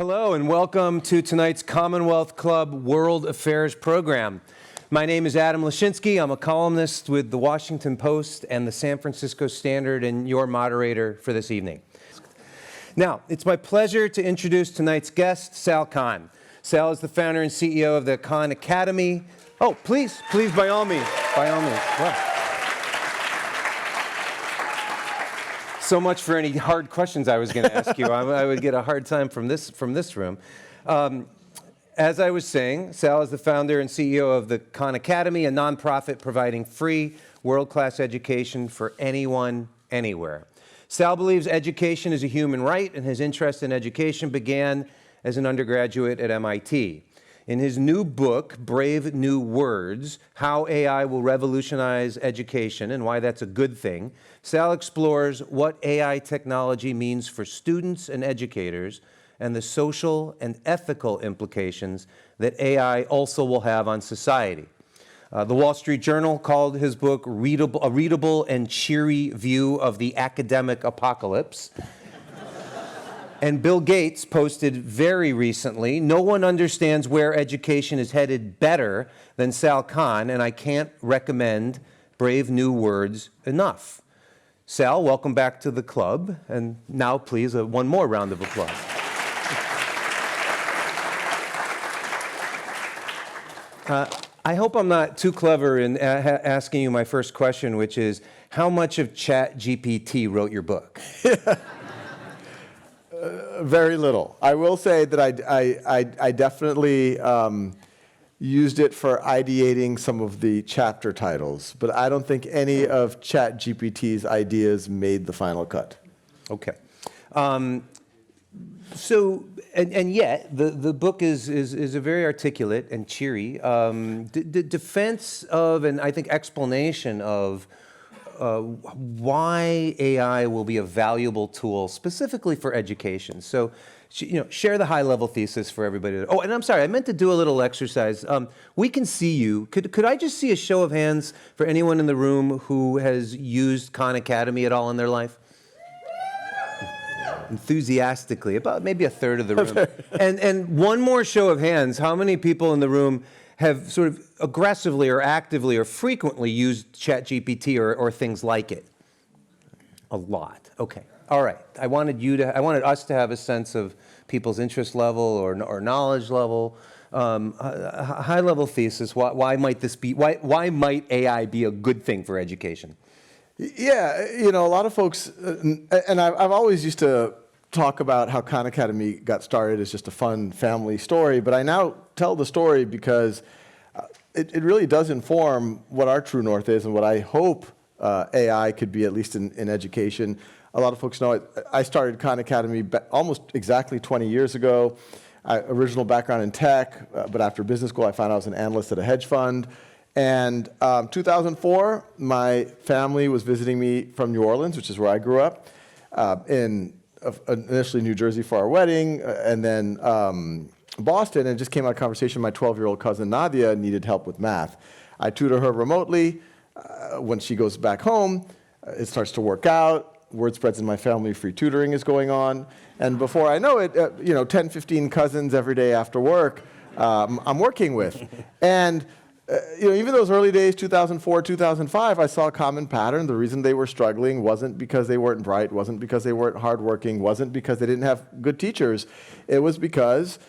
Hello and welcome to tonight's Commonwealth Club World Affairs program. My name is Adam Lashinsky. I'm a columnist with the Washington Post and the San Francisco Standard and your moderator for this evening. Now, it's my pleasure to introduce tonight's guest, Sal Khan. Sal is the founder and CEO of the Khan Academy. Oh, please, by all means. Well. So much for any hard questions I was going to ask you. I would get a hard time from this room. As I was saying, Sal is the founder and CEO of the Khan Academy, a nonprofit providing free, world-class education for anyone, anywhere. Sal believes education is a human right, and his interest in education began as an undergraduate at MIT. In his new book, Brave New Words, How AI Will Revolutionize Education and Why That's a Good Thing, Sal explores what AI technology means for students and educators and the social and ethical implications that AI also will have on society. The Wall Street Journal called his book a readable and cheery view of the academic apocalypse. And Bill Gates posted very recently, no one understands where education is headed better than Sal Khan, and I can't recommend Brave New Words enough. Sal, welcome back to the club, and now please, one more round of applause. I hope I'm not too clever in asking you my first question, which is, how much of ChatGPT wrote your book? Very little. I will say that I definitely used it for ideating some of the chapter titles, but I don't think any of ChatGPT's ideas made the final cut. Okay. Yet, the book is a very articulate and cheery defense of, and I think explanation of, why AI will be a valuable tool specifically for education. So, share the high-level thesis for everybody. Oh, and I'm sorry, I meant to do a little exercise. We can see you. Could I just see a show of hands for anyone in the room who has used Khan Academy at all in their life? Enthusiastically, about maybe a third of the room. And one more show of hands. How many people in the room have sort of aggressively or actively or frequently used ChatGPT or things like it? A lot. Okay. All right. I wanted us to have a sense of people's interest level or knowledge level. High level thesis. Why might AI be a good thing for education? Yeah, a lot of folks, and I've always used to talk about how Khan Academy got started as just a fun family story, but I now tell the story because it really does inform what our true north is and what I hope AI could be, at least in education. A lot of folks know I started Khan Academy almost exactly 20 years ago. Original background in tech, but after business school I found I was an analyst at a hedge fund. And 2004, my family was visiting me from New Orleans, which is where I grew up, initially New Jersey for our wedding, and then Boston, and just came out of conversation. My 12-year-old cousin Nadia needed help with math. I tutor her remotely. When she goes back home, it starts to work out. Word spreads in my family, free tutoring is going on. And before I know it, 10, 15 cousins every day after work I'm working with. And even those early days, 2004, 2005, I saw a common pattern. The reason they were struggling wasn't because they weren't bright, wasn't because they weren't hardworking, wasn't because they didn't have good teachers. It was because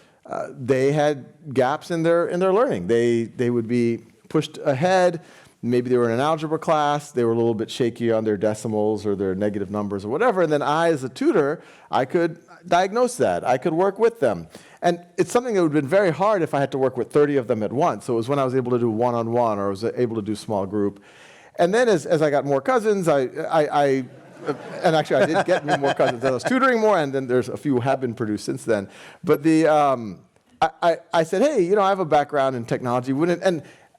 they had gaps in their learning. They would be pushed ahead. Maybe they were in an algebra class. They were a little bit shaky on their decimals or their negative numbers or whatever. And then I, as a tutor, I could diagnose that. I could work with them. And it's something that would have been very hard if I had to work with 30 of them at once. So it was when I was able to do one-on-one, or I was able to do small group. And then as I got more cousins, and actually I did get me more cousins. I was tutoring more, and then there's a few who have been produced since then. But I said, hey, I have a background in technology.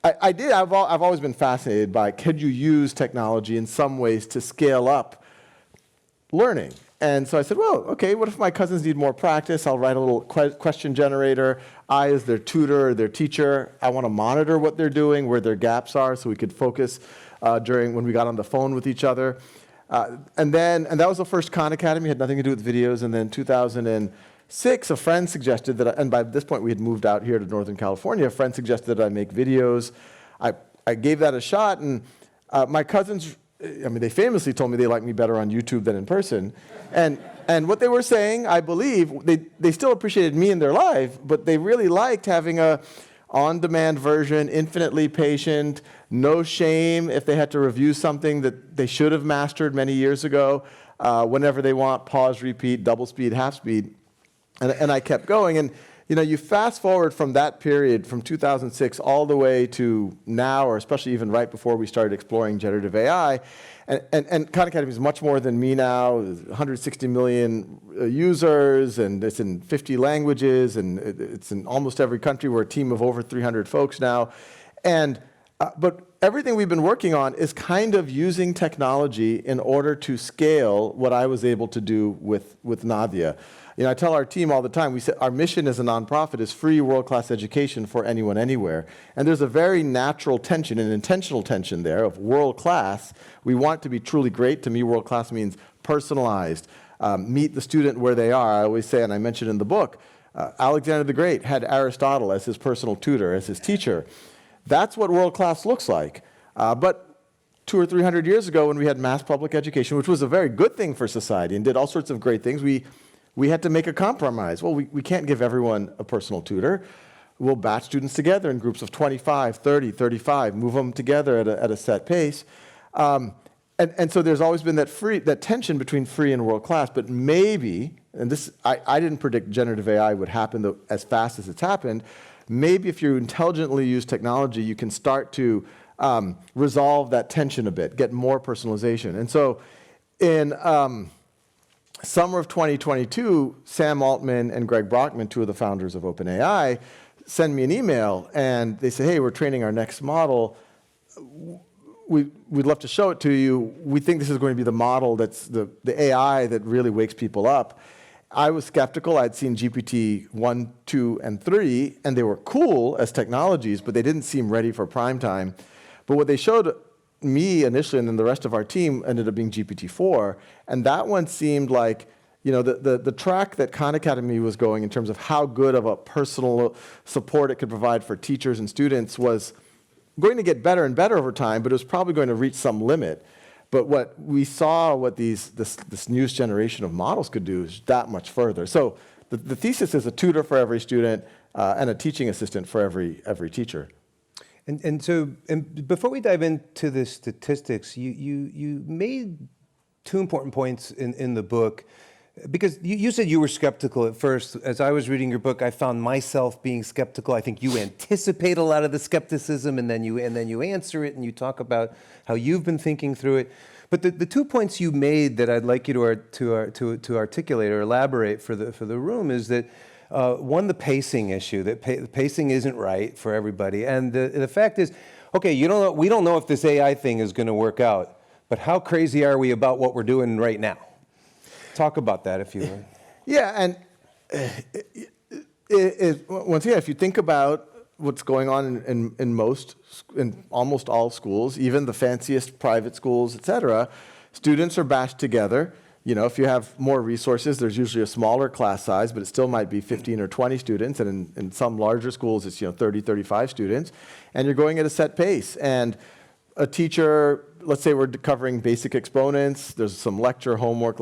I've always been fascinated by, could you use technology in some ways to scale up learning? And so I said, well, okay, what if my cousins need more practice? I'll write a little question generator. I, as their tutor or their teacher, I want to monitor what they're doing, where their gaps are, so we could focus when we got on the phone with each other. And that was the first Khan Academy. It had nothing to do with videos. And then 2006, a friend suggested that, and by this point we had moved out here to Northern California, a friend suggested that I make videos. I gave that a shot, and my cousins, I mean, they famously told me they like me better on YouTube than in person. And what they were saying, I believe, they still appreciated me in their life, but they really liked having a on-demand version, infinitely patient, no shame if they had to review something that they should have mastered many years ago, whenever they want, pause, repeat, double speed, half speed. And I kept going. And you know, you fast forward from that period, from 2006 all the way to now, or especially even right before we started exploring generative AI, and Khan Academy is much more than me now. 160 million users, and it's in 50 languages, and it's in almost every country. We're a team of over 300 folks now. But everything we've been working on is kind of using technology in order to scale what I was able to do with Nadia. You know, I tell our team all the time, we say our mission as a nonprofit is free world-class education for anyone, anywhere. And there's a very natural tension, an intentional tension there of world-class. We want to be truly great. To me, world-class means personalized. Meet the student where they are. I always say, and I mentioned in the book, Alexander the Great had Aristotle as his personal tutor, as his teacher. That's what world-class looks like. But 200 or 300 years ago, when we had mass public education, which was a very good thing for society and did all sorts of great things, we had to make a compromise. Well, we can't give everyone a personal tutor. We'll batch students together in groups of 25, 30, 35, move them together at a set pace. And so there's always been that tension between free and world-class, but maybe, and this, I didn't predict generative AI would happen as fast as it's happened. Maybe if you intelligently use technology, you can start to resolve that tension a bit, get more personalization. And so in summer of 2022, Sam Altman and Greg Brockman, two of the founders of OpenAI, send me an email, and they say, hey, we're training our next model. We'd love to show it to you. We think this is going to be the model that's the AI that really wakes people up. I was skeptical. I'd seen GPT 1, 2, and 3, and they were cool as technologies, but they didn't seem ready for prime time. But what they showed me initially, and then the rest of our team, ended up being GPT-4, and that one seemed like, you know, the track that Khan Academy was going in terms of how good of a personal support it could provide for teachers and students was going to get better and better over time, but it was probably going to reach some limit. But what we saw, what this newest generation of models could do is that much further. So the thesis is a tutor for every student and a teaching assistant for every teacher. And before we dive into the statistics, you made two important points in the book, because you said you were skeptical at first. As I was reading your book, I found myself being skeptical. I think you anticipate a lot of the skepticism, and then you answer it, and you talk about how you've been thinking through it. But the 2 points you made that I'd like you to articulate or elaborate for the room is that one, the pacing issue, that pacing isn't right for everybody, and the fact is, okay, we don't know if this AI thing is going to work out, but how crazy are we about what we're doing right now? Talk about that, if you would. Yeah, and once again, if you think about what's going on in almost all schools, even the fanciest private schools, et cetera, students are bashed together. You know, if you have more resources, there's usually a smaller class size, but it still might be 15 or 20 students, and in some larger schools, it's 30, 35 students, and you're going at a set pace. And a teacher, let's say we're covering basic exponents, there's some lecture homework.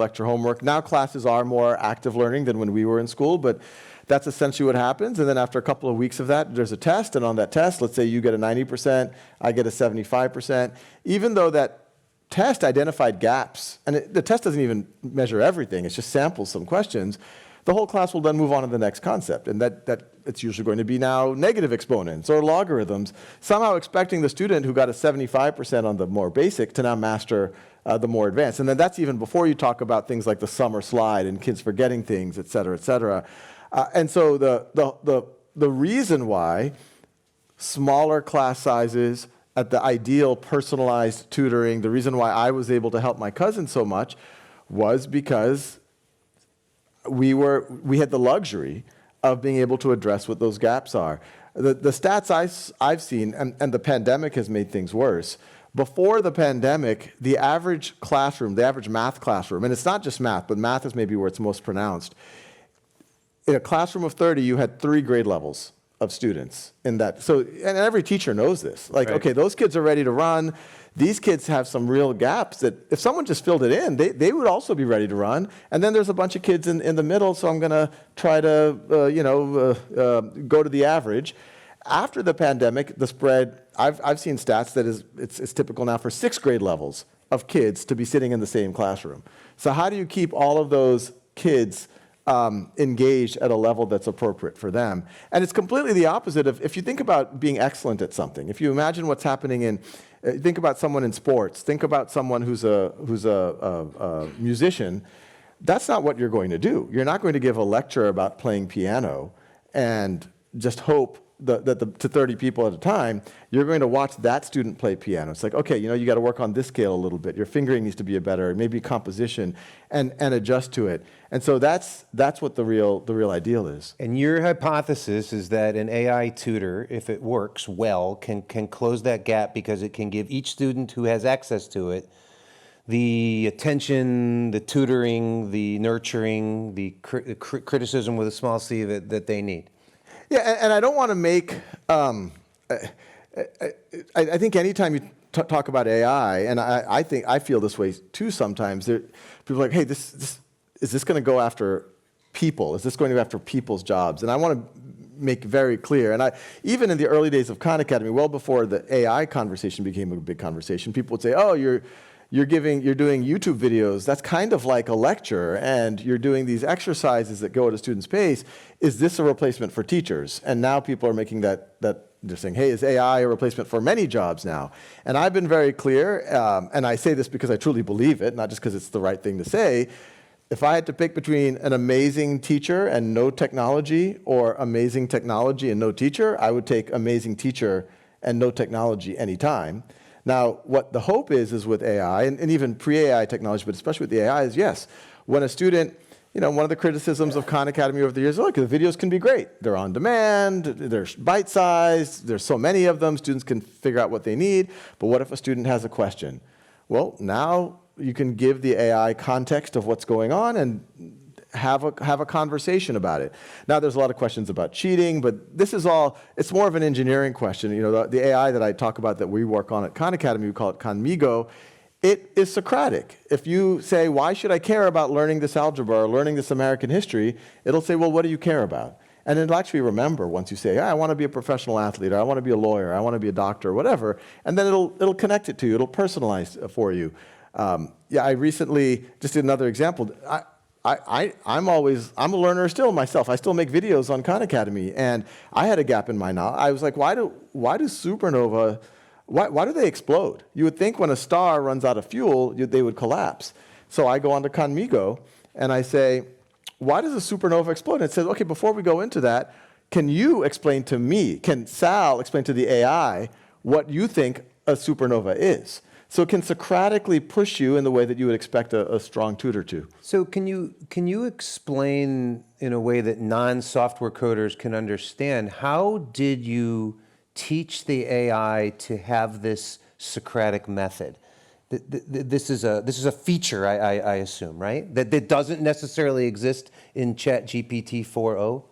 Now classes are more active learning than when we were in school, but that's essentially what happens. And then after a couple of weeks of that, there's a test, and on that test, let's say you get a 90%, I get a 75%. Even though that test identified gaps, and the test doesn't even measure everything, it just samples some questions, the whole class will then move on to the next concept, and that it's usually going to be now negative exponents or logarithms, somehow expecting the student who got a 75% on the more basic to now master the more advanced. And then that's even before you talk about things like the summer slide and kids forgetting things, et cetera, et cetera. And so the reason why smaller class sizes at the ideal personalized tutoring, the reason why I was able to help my cousin so much was because we had the luxury of being able to address what those gaps are. The stats I've seen, and the pandemic has made things worse. Before the pandemic, the average classroom, the average math classroom, and it's not just math, but math is maybe where it's most pronounced, in a classroom of 30, you had 3 grade levels of students in that. So, and every teacher knows this. Like, Right. okay, those kids are ready to run. These kids have some real gaps that if someone just filled it in, they would also be ready to run. And then there's a bunch of kids in the middle, so I'm going to try to, go to the average. After the pandemic, the spread, I've seen stats that it's typical now for 6th grade levels of kids to be sitting in the same classroom. So how do you keep all of those kids engaged at a level that's appropriate for them? And it's completely the opposite of, if you think about being excellent at something, if you imagine what's happening in, think about someone in sports, think about someone who's a musician, that's not what you're going to do. You're not going to give a lecture about playing piano and just hope to 30 people at a time. You're going to watch that student play piano. It's like, okay, you got to work on this scale a little bit. Your fingering needs to be better, maybe composition, and adjust to it. And so that's what the real ideal is. And your hypothesis is that an AI tutor, if it works well, can close that gap because it can give each student who has access to it the attention, the tutoring, the nurturing, the criticism with a small c that they need. Yeah, and I don't want to make, I think anytime you talk about AI, and I feel this way too sometimes, people are like, hey, is this going to go after people? Is this going to go after people's jobs? And I want to make very clear, and even in the early days of Khan Academy, well before the AI conversation became a big conversation, people would say, oh, you're doing YouTube videos, that's kind of like a lecture, and you're doing these exercises that go at a student's pace. Is this a replacement for teachers? And now people are making that they're saying, hey, is AI a replacement for many jobs now? And I've been very clear, and I say this because I truly believe it, not just because it's the right thing to say. If I had to pick between an amazing teacher and no technology, or amazing technology and no teacher, I would take amazing teacher and no technology anytime. Now, what the hope is with AI, and even pre-AI technology, but especially with the AI, is yes, when a student, one of the criticisms of Khan Academy over the years, look, the videos can be great. They're on demand, they're bite-sized, there's so many of them, students can figure out what they need, but what if a student has a question? Well, now you can give the AI context of what's going on and have a conversation about it. Now, there's a lot of questions about cheating, but this is all, it's more of an engineering question. The AI that I talk about that we work on at Khan Academy, we call it Khanmigo, it is Socratic. If you say, why should I care about learning this algebra or learning this American history, it'll say, well, what do you care about? And it'll actually remember once you say, I want to be a professional athlete, or I want to be a lawyer, I want to be a doctor, or whatever, and then it'll connect it to you, it'll personalize for you. I recently, just did another example, I'm a learner still myself. I still make videos on Khan Academy, and I had a gap in my knowledge. I was like, why do supernova, why do they explode? You would think when a star runs out of fuel, they would collapse. So I go onto Khanmigo, and I say, why does a supernova explode? And it says, okay, before we go into that, can you explain to me, can Sal explain to the AI what you think a supernova is? So it can Socratically push you in the way that you would expect a strong tutor to. So can you explain in a way that non-software coders can understand, how did you teach the AI to have this Socratic method? This is a feature, I assume, right? That doesn't necessarily exist in ChatGPT 4.0?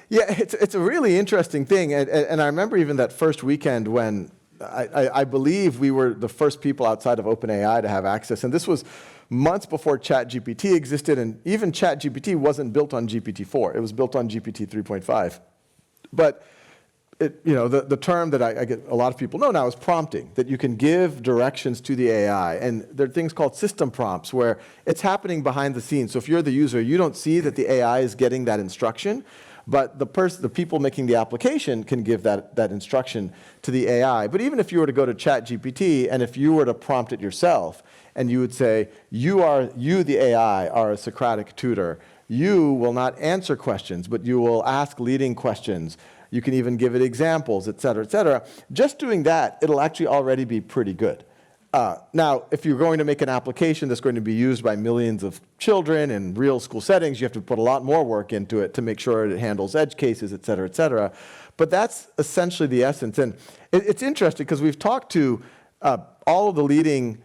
Yeah, it's a really interesting thing. And I remember even that first weekend when I believe we were the first people outside of OpenAI to have access. And this was months before ChatGPT existed, and even ChatGPT wasn't built on GPT-4. It was built on GPT 3.5. But the term that I get a lot of people know now is prompting, that you can give directions to the AI. And there are things called system prompts where it's happening behind the scenes. So if you're the user, you don't see that the AI is getting that instruction, but the people making the application can give that instruction to the AI. But even if you were to go to ChatGPT, and if you were to prompt it yourself, and you would say, you, the AI, are a Socratic tutor. You will not answer questions, but you will ask leading questions. You can even give it examples, et cetera, et cetera. Just doing that, it'll actually already be pretty good. Now, if you're going to make an application that's going to be used by millions of children in real school settings, you have to put a lot more work into it to make sure it handles edge cases, et cetera, et cetera. But that's essentially the essence. And it's interesting because we've talked to all of the leading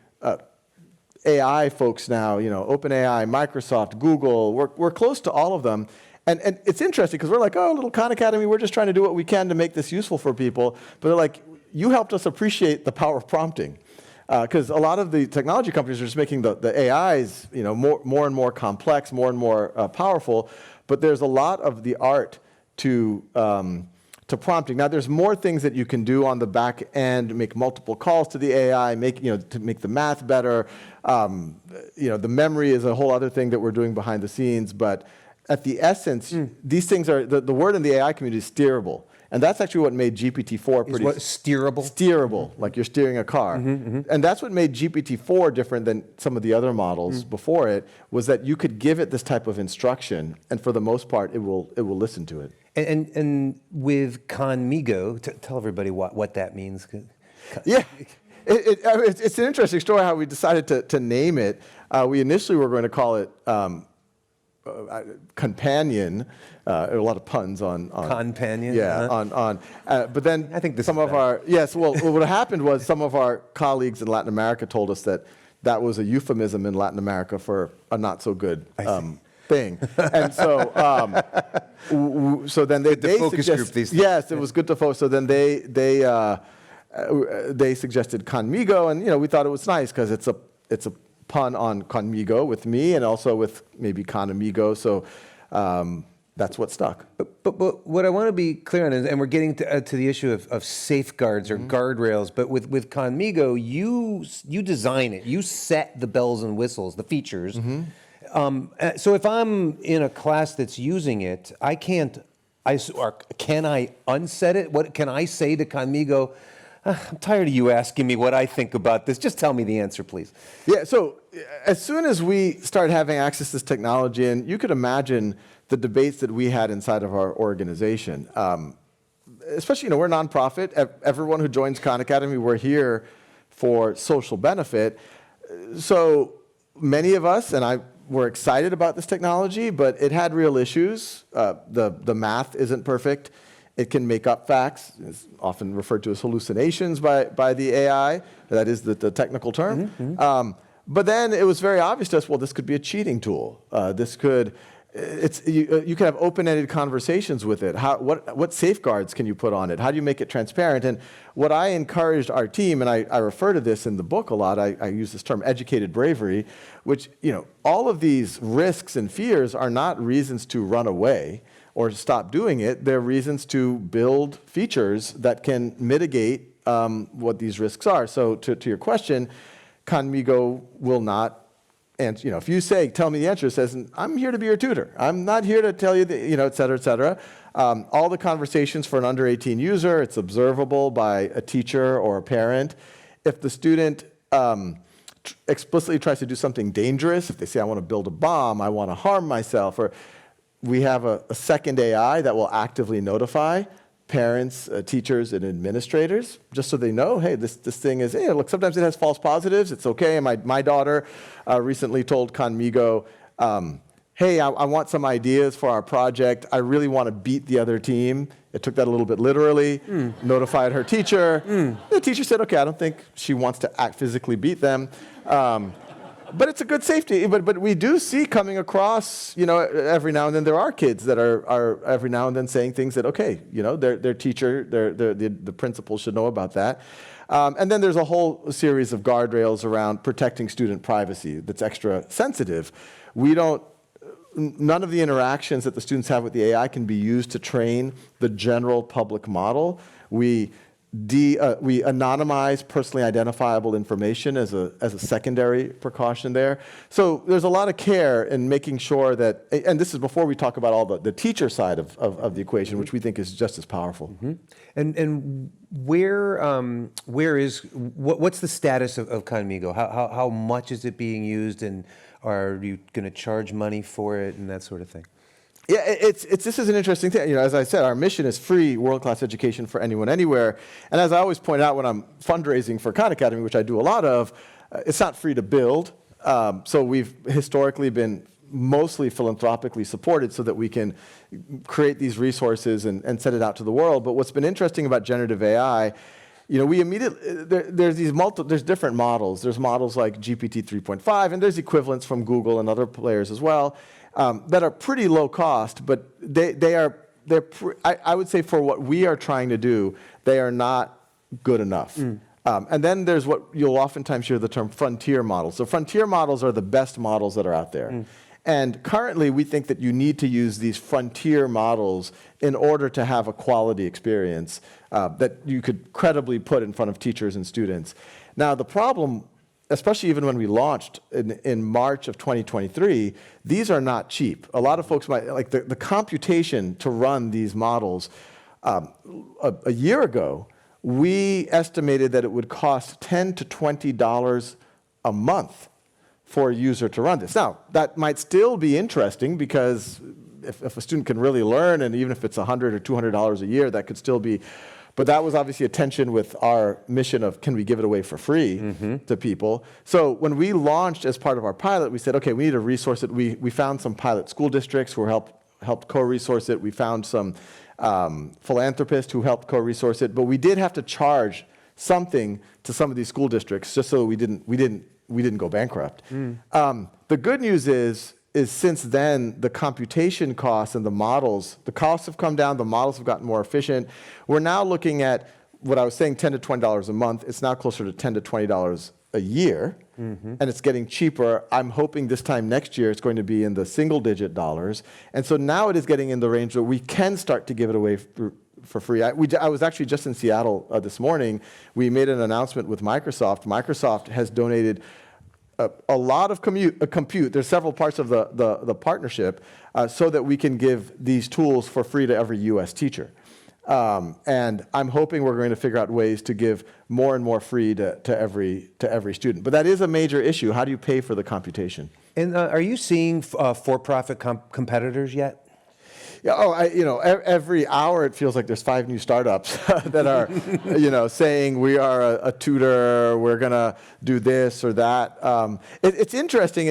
AI folks now, OpenAI, Microsoft, Google. We're close to all of them. And it's interesting because we're like, oh, little Khan Academy, we're just trying to do what we can to make this useful for people. But they're like, you helped us appreciate the power of prompting. Because a lot of the technology companies are just making the AIs, more and more complex, more and more powerful. But there's a lot of the art to prompting. Now, there's more things that you can do on the back end, make multiple calls to the AI, to make the math better. The memory is a whole other thing that we're doing behind the scenes. But at the essence, these things are, the word in the AI community is steerable. And that's actually what made GPT-4 pretty... Steerable? Steerable, like you're steering a car. And that's what made GPT-4 different than some of the other models before it, was that you could give it this type of instruction, and for the most part, it will listen to it. And with Khanmigo, tell everybody what that means. Yeah, it's an interesting story how we decided to name it. We initially were going to call it Companion. A lot of puns on Companion. Yeah, but then I think this some is of our what happened was some of our colleagues in Latin America told us that was a euphemism in Latin America for a not so good thing, and so so then they focus group these things. Yes, it was good to focus. So then they suggested Khanmigo, and we thought it was nice because it's a pun on Conmigo with me, and also with maybe Khanmigo. So that's what stuck. But what I want to be clear on is, and we're getting to the issue of safeguards or guardrails, but with Khanmigo, you design it. You set the bells and whistles, the features. So if I'm in a class that's using it, can I unset it? What can I say to Khanmigo? I'm tired of you asking me what I think about this. Just tell me the answer, please. Yeah, so as soon as we started having access to this technology, and you could imagine the debates that we had inside of our organization, especially, we're a nonprofit. Everyone who joins Khan Academy, we're here for social benefit. So many of us, and I, were excited about this technology, but it had real issues. The math isn't perfect. It can make up facts. It's often referred to as hallucinations by the AI. That is the technical term. But then it was very obvious to us, well, this could be a cheating tool. You can have open-ended conversations with it. What safeguards can you put on it? How do you make it transparent? And what I encouraged our team, and I refer to this in the book a lot, I use this term educated bravery, which, all of these risks and fears are not reasons to run away or to stop doing it. They're reasons to build features that can mitigate what these risks are. So to your question, Khanmigo will not. And if you say, tell me the answer, it says, I'm here to be your tutor. I'm not here to tell you, et cetera, et cetera. All the conversations for an under 18 user, it's observable by a teacher or a parent. If the student explicitly tries to do something dangerous, if they say, I want to build a bomb, I want to harm myself, or we have a second AI that will actively notify parents, teachers, and administrators, just so they know, hey, this thing is, look, sometimes it has false positives. It's okay. And my daughter recently told Khanmigo, hey, I want some ideas for our project. I really want to beat the other team. It took that a little bit literally, notified her teacher. The teacher said, okay, I don't think she wants to physically beat them. But it's a good safety. But we do see coming across, every now and then there are kids that are every now and then saying things that, okay, their teacher, the principal should know about that. And then there's a whole series of guardrails around protecting student privacy that's extra sensitive. None of the interactions that the students have with the AI can be used to train the general public model. We anonymize personally identifiable information as a secondary precaution there. So there's a lot of care in making sure that, and this is before we talk about all the teacher side of the equation, which we think is just as powerful. And what's the status of Khanmigo? How much is it being used, and are you going to charge money for it and that sort of thing? Yeah, this is an interesting thing. As I said, our mission is free world-class education for anyone, anywhere. And as I always point out when I'm fundraising for Khan Academy, which I do a lot of, it's not free to build. So we've historically been mostly philanthropically supported so that we can create these resources and send it out to the world. But what's been interesting about generative AI, we immediately, there's different models. There's models like GPT 3.5, and there's equivalents from Google and other players as well. that are pretty low cost, but I would say for what we are trying to do, they are not good enough. And then there's what you'll oftentimes hear the term frontier models. So frontier models are the best models that are out there. And currently, we think that you need to use these frontier models in order to have a quality experience that you could credibly put in front of teachers and students. Now, the problem, especially even when we launched in March of 2023, these are not cheap. A lot of folks might, like the computation to run these models, a year ago, we estimated that it would cost $10 to $20 a month for a user to run this. Now, that might still be interesting because if a student can really learn, and even if it's $100 or $200 a year, that could still be, but that was obviously a tension with our mission of can we give it away for free to people. So when we launched as part of our pilot, we said, okay, we need to resource it. We found some pilot school districts who helped co-resource it. We found some philanthropists who helped co-resource it, but we did have to charge something to some of these school districts just so we didn't go bankrupt. The good news is since then, the computation costs and the models, the costs have come down, the models have gotten more efficient. We're now looking at what I was saying, $10 to $20 a month. It's now closer to $10 to $20 a year, and it's getting cheaper. I'm hoping this time next year it's going to be in the single-digit dollars. And so now it is getting in the range where we can start to give it away for free. I was actually just in Seattle this morning. We made an announcement with Microsoft. Microsoft has donated a lot of compute. There's several parts of the partnership so that we can give these tools for free to every US teacher. And I'm hoping we're going to figure out ways to give more and more free to every student. But that is a major issue. How do you pay for the computation? And are you seeing for-profit competitors yet? Yeah, every hour it feels like there's 5 new startups that are, saying we are a tutor, we're gonna do this or that. It's interesting.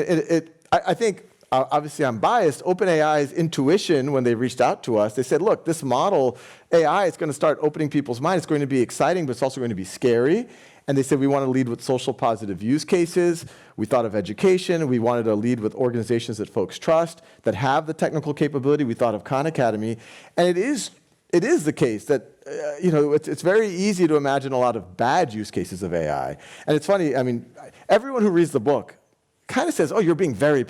I think, obviously I'm biased, OpenAI's intuition when they reached out to us, they said, look, this model, AI, is gonna start opening people's minds. It's going to be exciting, but it's also going to be scary. And they said, we want to lead with social positive use cases. We thought of education. We wanted to lead with organizations that folks trust, that have the technical capability. We thought of Khan Academy. And it is the case that, it's very easy to imagine a lot of bad use cases of AI. And it's funny, everyone who reads the book kind of says, oh, you're being very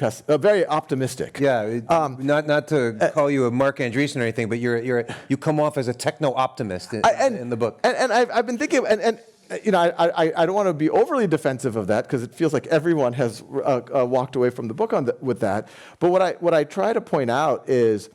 optimistic. Yeah, not to call you a Mark Andreessen or anything, but you come off as a techno-optimist in the book. And I've been thinking, I don't want to be overly defensive of that because it feels like everyone has walked away from the book with that. But what I try to point out is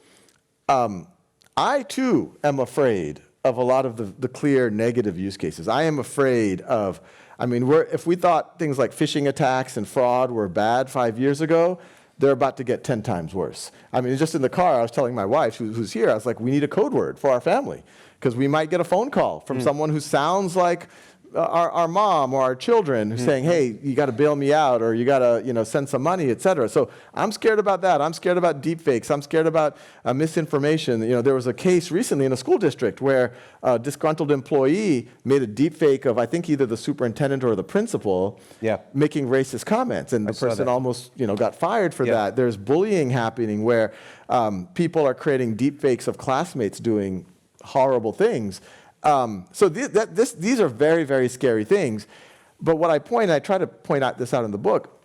I too am afraid of a lot of the clear negative use cases. I am afraid of, if we thought things like phishing attacks and fraud were bad 5 years ago, they're about to get 10 times worse. Just in the car, I was telling my wife, who's here, I was like, we need a code word for our family because we might get a phone call from someone who sounds like our mom or our children who's saying, hey, you got to bail me out or you got to send some money, et cetera. So I'm scared about that. I'm scared about deepfakes. I'm scared about misinformation. There was a case recently in a school district where a disgruntled employee made a deepfake of, I think, either the superintendent or the principal making racist comments. And the person almost got fired for that. There's bullying happening where people are creating deepfakes of classmates doing horrible things. So these are very, very scary things. But what I try to point out in the book,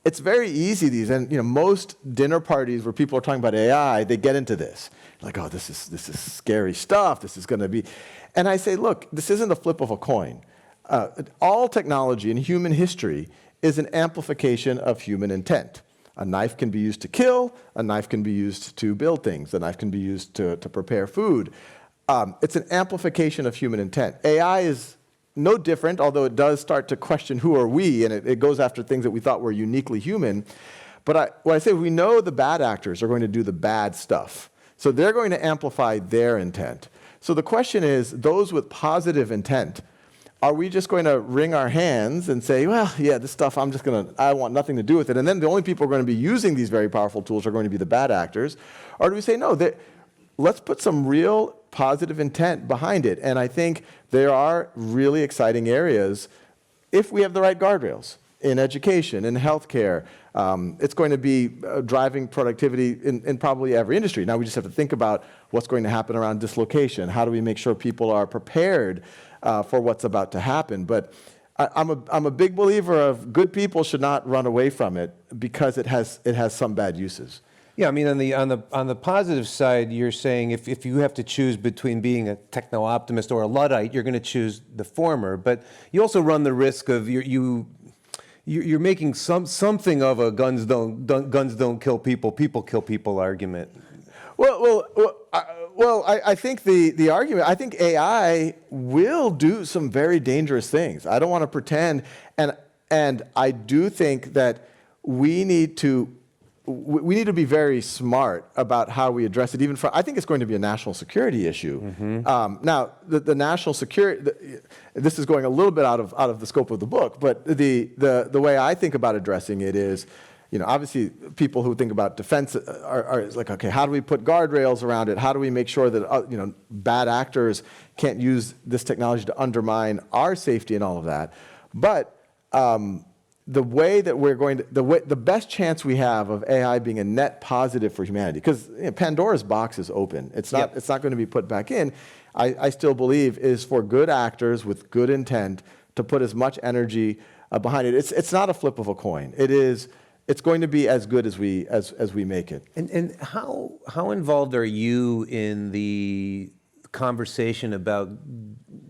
it's very easy and most dinner parties where people are talking about AI, they get into this. Like, oh, this is scary stuff, this is gonna be, and I say, look, this isn't a flip of a coin. All technology in human history is an amplification of human intent. A knife can be used to kill, a knife can be used to build things, a knife can be used to prepare food. It's an amplification of human intent. AI is no different, although it does start to question who are we, and it goes after things that we thought were uniquely human. But what I say, we know the bad actors are going to do the bad stuff. So they're going to amplify their intent. So the question is, those with positive intent, are we just going to wring our hands and say, well, yeah, this stuff, I want nothing to do with it. And then the only people who are going to be using these very powerful tools are going to be the bad actors. Or do we say, no, let's put some real positive intent behind it. And I think there are really exciting areas if we have the right guardrails. in education, in healthcare. It's going to be driving productivity in probably every industry. Now we just have to think about what's going to happen around dislocation. How do we make sure people are prepared for what's about to happen? But I'm a big believer of good people should not run away from it because it has some bad uses. Yeah, I mean, on the positive side, you're saying if you have to choose between being a techno-optimist or a Luddite, you're going to choose the former. But you also run the risk of you're making something of a guns don't kill people, people kill people argument. Well, I think the argument, I think AI will do some very dangerous things. I don't want to pretend, and I do think that we need to be very smart about how we address it. I think it's going to be a national security issue. Now, the national security, this is going a little bit out of the scope of the book, but the way I think about addressing it is, obviously people who think about defense are like, okay, how do we put guardrails around it? How do we make sure that bad actors can't use this technology to undermine our safety and all of that? But the way that we're going to, the best chance we have of AI being a net positive for humanity, because Pandora's box is open. It's not going to be put back in. I still believe is for good actors with good intent to put as much energy behind it. It's not a flip of a coin. It's going to be as good as we make it. And how involved are you in the conversation about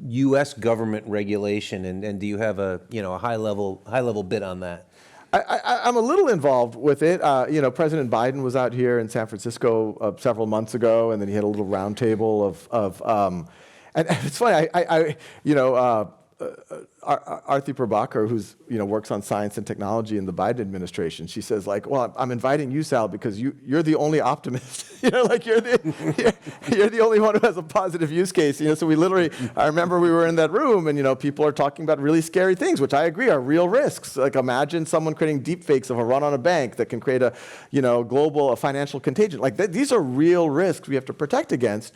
U.S. government regulation, and do you have a high level bit on that? I'm a little involved with it. President Biden was out here in San Francisco several months ago, and then he had a little roundtable and it's funny. Arthi Prabhakar, who's works on science and technology in the Biden administration, she says well, I'm inviting you, Sal, because you're the only optimist. You're the only one who has a positive use case. So we literally, I remember we were in that room, and people are talking about really scary things, which I agree are real risks. Like imagine someone creating deep fakes of a run on a bank that can create a global financial contagion. These are real risks we have to protect against.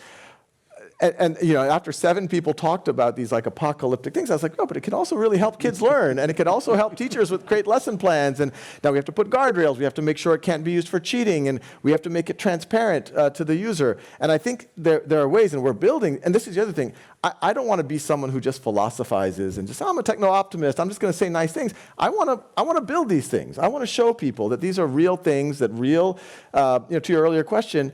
And after 7 people talked about these apocalyptic things, I was like, no, but it can also really help kids learn, and it can also help teachers with great lesson plans. And now we have to put guardrails. We have to make sure it can't be used for cheating, and we have to make it transparent to the user. And I think there are ways, and we're building. And this is the other thing. I don't want to be someone who just philosophizes and just I'm a techno-optimist. I'm just going to say nice things. I want to build these things. I want to show people that these are real things. That real. To your earlier question.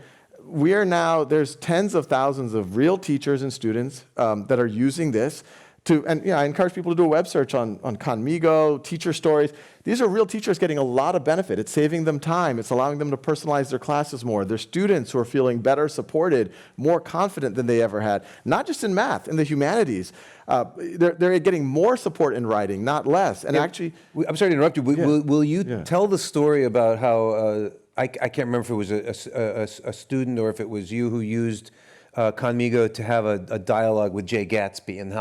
There's tens of thousands of real teachers and students that are using this I encourage people to do a web search on Conmigo, teacher stories. These are real teachers getting a lot of benefit. It's saving them time. It's allowing them to personalize their classes more. They're students who are feeling better supported, more confident than they ever had, not just in math, in the humanities. They're getting more support in writing, not less. And actually, I'm sorry to interrupt you. Will you tell the story about how I can't remember if it was a student or if it was you who used Conmigo to have a dialogue with Jay Gatsby and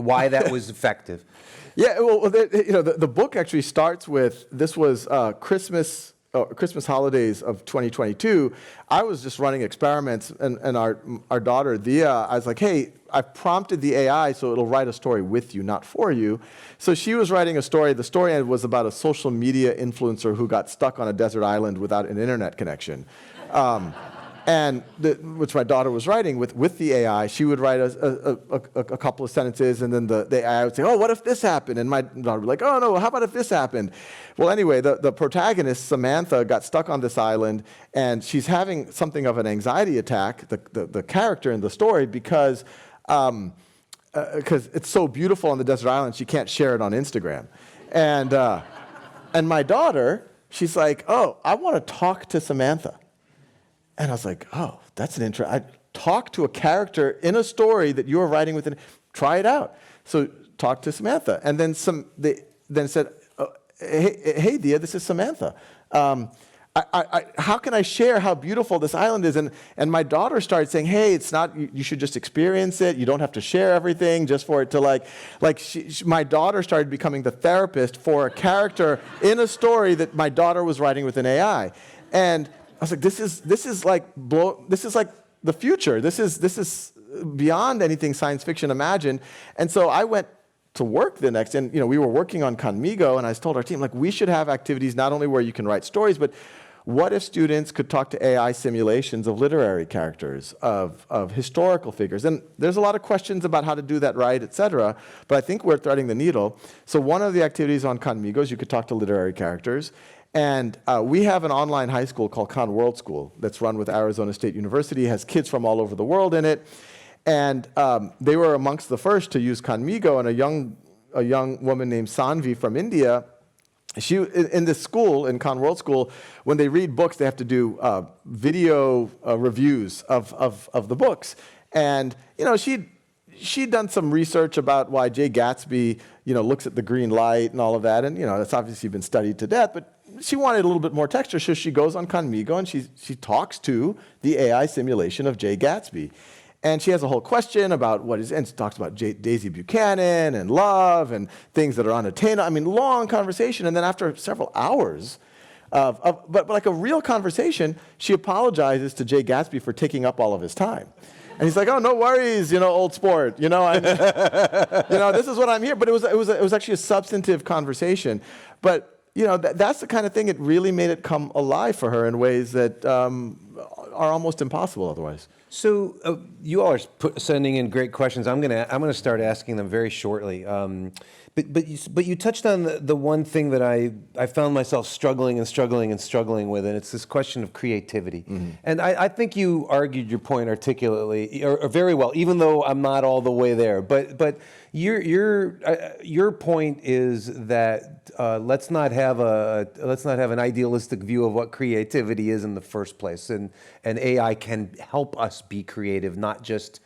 why that was effective? Yeah, well, the book actually starts with, this was Christmas holidays of 2022. I was just running experiments, and our daughter, Dia, I was like, hey, I've prompted the AI so it'll write a story with you, not for you. So she was writing a story. The story was about a social media influencer who got stuck on a desert island without an internet connection. Which my daughter was writing with the AI. She would write a couple of sentences, and then the AI would say, oh, what if this happened? And my daughter would be like, oh, no, how about if this happened? Well, anyway, the protagonist, Samantha, got stuck on this island, and she's having something of an anxiety attack, the character in the story, because it's so beautiful on the desert island, she can't share it on Instagram. And my daughter, she's like, oh, I want to talk to Samantha. And I was like, oh, that's an intro. I talk to a character in a story that you're writing with, try it out. So talk to Samantha. And then they said, oh, hey, Dia, this is Samantha. How can I share how beautiful this island is? And my daughter started saying, hey, it's not, you should just experience it. You don't have to share everything just for it to my daughter started becoming the therapist for a character in a story that my daughter was writing with an AI. And I was like, this is like the future. This is beyond anything science fiction imagined. And so I went to work the next, and we were working on Conmigo, and I told our team, like, we should have activities not only where you can write stories, but what if students could talk to AI simulations of literary characters, of historical figures? And there's a lot of questions about how to do that right, et cetera, but I think we're threading the needle. So one of the activities on Conmigo is you could talk to literary characters. And we have an online high school called Con World School that's run with Arizona State University, has kids from all over the world in it. And they were amongst the first to use Conmigo, and a young woman named Sanvi from India, she, in this school, in Con World School, when they read books, they have to do video reviews of the books. And she'd done some research about why Jay Gatsby, looks at the green light and all of that, and that's obviously been studied to death. But she wanted a little bit more texture, so she goes on Conmigo and she talks to the AI simulation of Jay Gatsby. And she has a whole question about and she talks about Daisy Buchanan and love and things that are unattainable. I mean, long conversation. And then after several hours but like a real conversation, she apologizes to Jay Gatsby for taking up all of his time. And he's like, "Oh, no worries, old sport. This is what I'm here." But it was actually a substantive conversation. But that's the kind of thing. It really made it come alive for her in ways that are almost impossible otherwise. So you all are sending in great questions. I'm gonna start asking them very shortly. But you touched on the one thing that I found myself struggling with, and it's this question of creativity. Mm-hmm. And I think you argued your point articulately or very well, even though I'm not all the way there. But your point is that let's not have an idealistic view of what creativity is in the first place, and AI can help us be creative, not just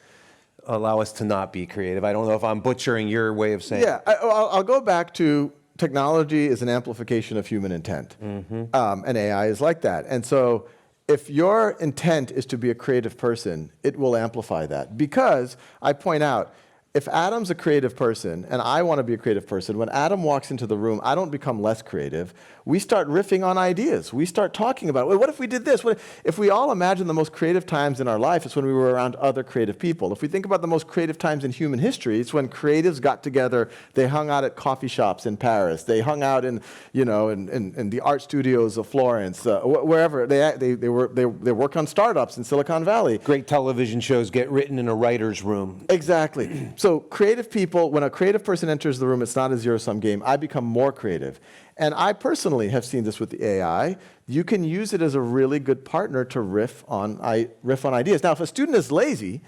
allow us to not be creative. I don't know if I'm butchering your way of saying. Yeah, I'll go back to technology is an amplification of human intent, and AI is like that. And so if your intent is to be a creative person, it will amplify that. Because I point out, if Adam's a creative person and I want to be a creative person, when Adam walks into the room, I don't become less creative. We start riffing on ideas. We start talking about, well, what if we did this? If we all imagine the most creative times in our life, it's when we were around other creative people. If we think about the most creative times in human history, it's when creatives got together. They hung out at coffee shops in Paris. They hung out in the art studios of Florence, wherever. They work on startups in Silicon Valley. Great television shows get written in a writer's room. Exactly. So creative people, when a creative person enters the room, it's not a zero-sum game. I become more creative. And I personally have seen this with the AI. You can use it as a really good partner to riff on ideas. Now, if a student is lazy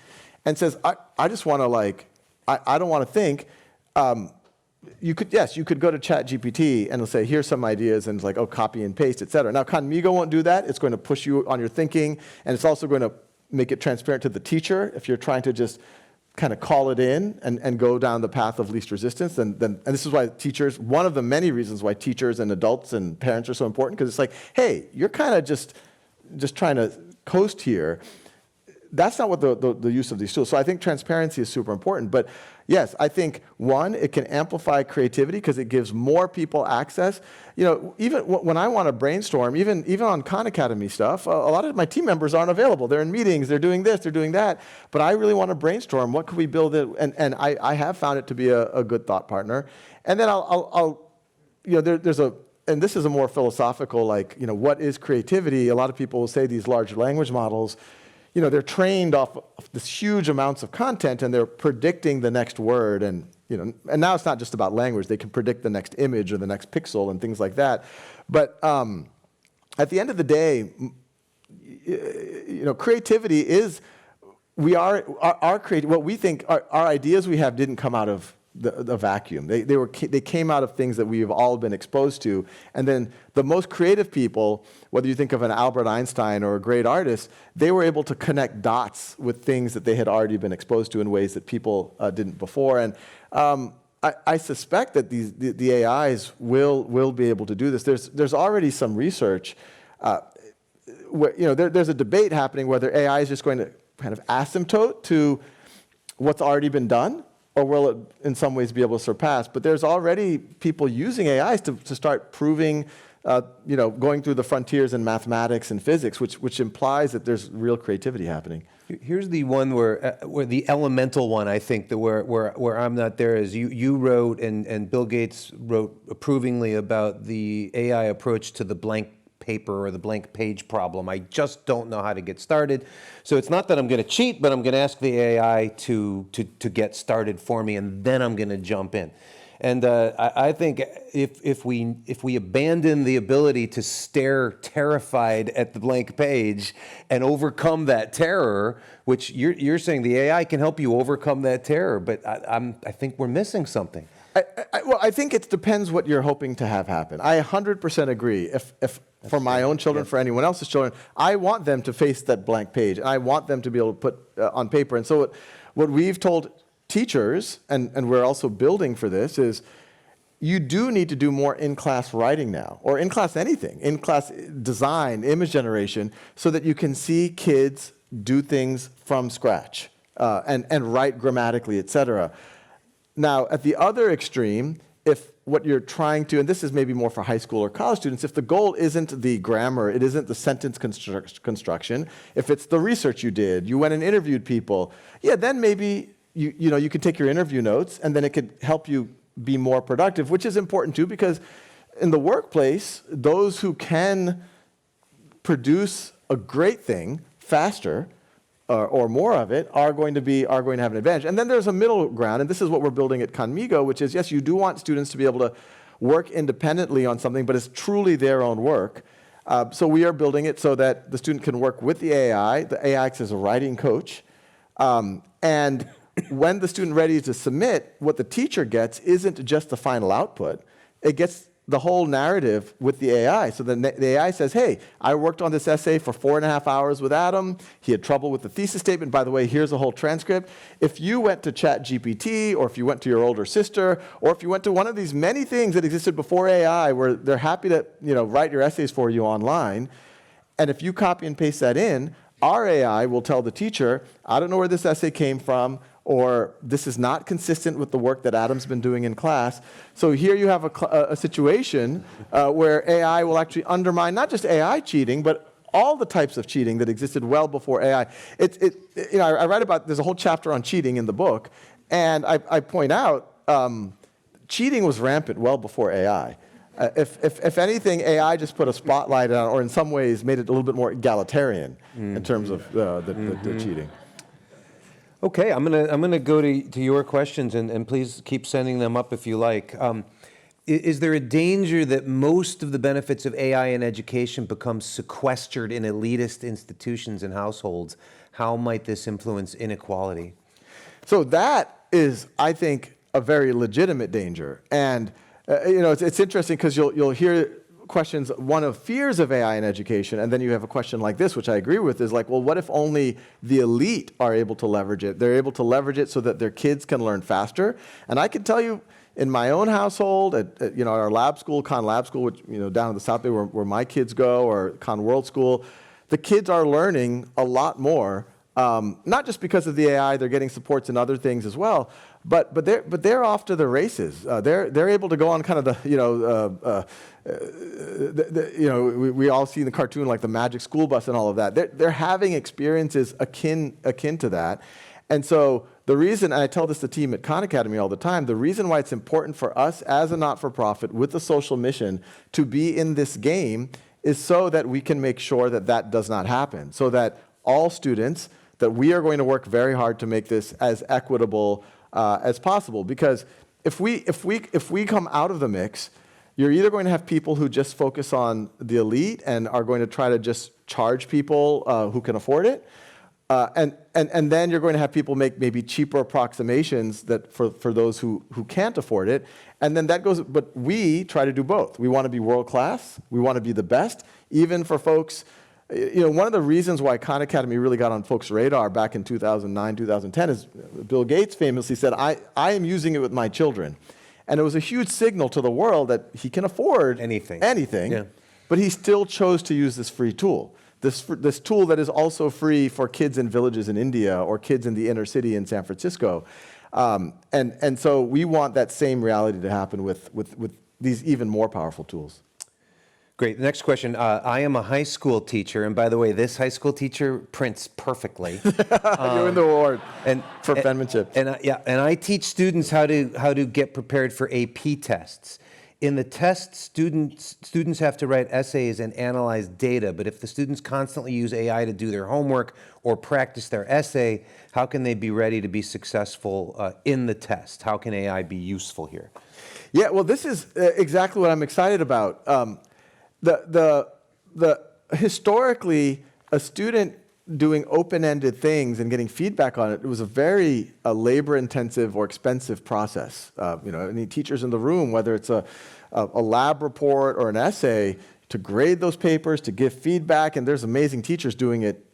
and says, I just want to I don't want to think, you could go to ChatGPT and it'll say, here's some ideas, and it's like, oh, copy and paste, et cetera. Now, Conmigo won't do that. It's going to push you on your thinking, and it's also going to make it transparent to the teacher if you're trying to just kind of call it in and go down the path of least resistance. And this is why teachers, one of the many reasons why teachers and adults and parents are so important, because it's like, hey, you're kind of just trying to coast here. That's not what the use of these tools. So I think transparency is super important. But yes, I think, one, it can amplify creativity because it gives more people access. Even when I want to brainstorm, even on Khan Academy stuff, a lot of my team members aren't available. They're in meetings, they're doing this, they're doing that. But I really want to brainstorm. What could we build? And I have found it to be a good thought partner. And then and this is a more philosophical, what is creativity? A lot of people will say these large language models, they're trained off of this huge amounts of content, and they're predicting the next word, and now it's not just about language. They can predict the next image or the next pixel and things like that. But at the end of the day, creativity is what we think our ideas we have didn't come out of the vacuum. They came out of things that we've all been exposed to. And then the most creative people, whether you think of an Albert Einstein or a great artist, they were able to connect dots with things that they had already been exposed to in ways that people didn't before. And I suspect that the AIs will be able to do this. There's already some research where there's a debate happening whether AI is just going to kind of asymptote to what's already been done, or will it in some ways be able to surpass? But there's already people using AIs to start proving, going through the frontiers in mathematics and physics, which implies that there's real creativity happening. Here's the one where the elemental one, I think, where I'm not there is you wrote and Bill Gates wrote approvingly about the AI approach to the blank paper or the blank page problem. I just don't know how to get started. So it's not that I'm going to cheat, but I'm going to ask the AI to get started for me, and then I'm going to jump in. And I think if we abandon the ability to stare terrified at the blank page and overcome that terror, which you're saying the AI can help you overcome that terror, but I think we're missing something. Well, I think it depends what you're hoping to have happen. I 100% agree. If for my own children, for anyone else's children, I want them to face that blank page, and I want them to be able to put on paper. And so what we've told teachers, and we're also building for this, is you do need to do more in-class writing now, or in-class anything, in-class design, image generation, so that you can see kids do things from scratch and write grammatically, et cetera. Now, at the other extreme, if what you're trying to, and this is maybe more for high school or college students, if the goal isn't the grammar, it isn't the sentence construction, if it's the research you did, you went and interviewed people, yeah, then maybe you could take your interview notes, and then it could help you be more productive, which is important too, because in the workplace, those who can produce a great thing faster or more of it are going to have an advantage. And then there's a middle ground, and this is what we're building at Conmigo, which is, yes, you do want students to be able to work independently on something, but it's truly their own work. So we are building it so that the student can work with the AI. The AI acts as a writing coach. And when the student ready to submit, what the teacher gets isn't just the final output. It gets the whole narrative with the AI. So the AI says, hey, I worked on this essay for 4.5 hours with Adam. He had trouble with the thesis statement. By the way, here's a whole transcript. If you went to ChatGPT, or if you went to your older sister, or if you went to one of these many things that existed before AI, where they're happy to write your essays for you online, and if you copy and paste that in, our AI will tell the teacher, I don't know where this essay came from, or this is not consistent with the work that Adam's been doing in class. So here you have a situation where AI will actually undermine not just AI cheating, but all the types of cheating that existed well before AI. I write about, there's a whole chapter on cheating in the book, and I point out cheating was rampant well before AI. If anything, AI just put a spotlight on, or in some ways made it a little bit more egalitarian in terms of the cheating. Okay, I'm gonna go to your questions, and please keep sending them up if you like. Is there a danger that most of the benefits of AI in education become sequestered in elitist institutions and households? How might this influence inequality? So that is, I think, a very legitimate danger. And it's interesting because you'll hear questions, one of fears of AI in education, and then you have a question like this, which I agree with, is like, well, what if only the elite are able to leverage it? They're able to leverage it so that their kids can learn faster. And I can tell you, in my own household, at our lab school, Khan Lab School, which down in the South Bay where my kids go, or Khan World School, the kids are learning a lot more. Not just because of the AI, they're getting supports in other things as well, but they're off to the races. They're able to go on kind of we all see in the cartoon like the Magic School Bus and all of that. They're having experiences akin to that, and so the reason, and I tell this to the team at Khan Academy all the time, the reason why it's important for us as a not-for-profit with a social mission to be in this game is so that we can make sure that that does not happen, so that all students, that we are going to work very hard to make this as equitable as possible. Because if we come out of the mix, you're either going to have people who just focus on the elite and are going to try to just charge people who can afford it, and then you're going to have people make maybe cheaper approximations that for those who can't afford it, and then that goes. But we try to do both. We want to be world class. We want to be the best, even for folks. One of the reasons why Khan Academy really got on folks' radar back in 2009, 2010 is Bill Gates famously said, I am using it with my children. And it was a huge signal to the world that he can afford anything, yeah. But he still chose to use this free tool. This tool that is also free for kids in villages in India or kids in the inner city in San Francisco. And so we want that same reality to happen with these even more powerful tools. Great. The next question. I am a high school teacher, and by the way, this high school teacher prints perfectly. You're in the award And for penmanship. And I teach students how to get prepared for AP tests. In the test, students have to write essays and analyze data. But if the students constantly use AI to do their homework or practice their essay, how can they be ready to be successful in the test? How can AI be useful here? Yeah, well, this is exactly what I'm excited about. The historically, a student doing open-ended things and getting feedback on it, it was a very labor-intensive or expensive process. Any teachers in the room, whether it's a lab report or an essay, to grade those papers, to give feedback, and there's amazing teachers doing it,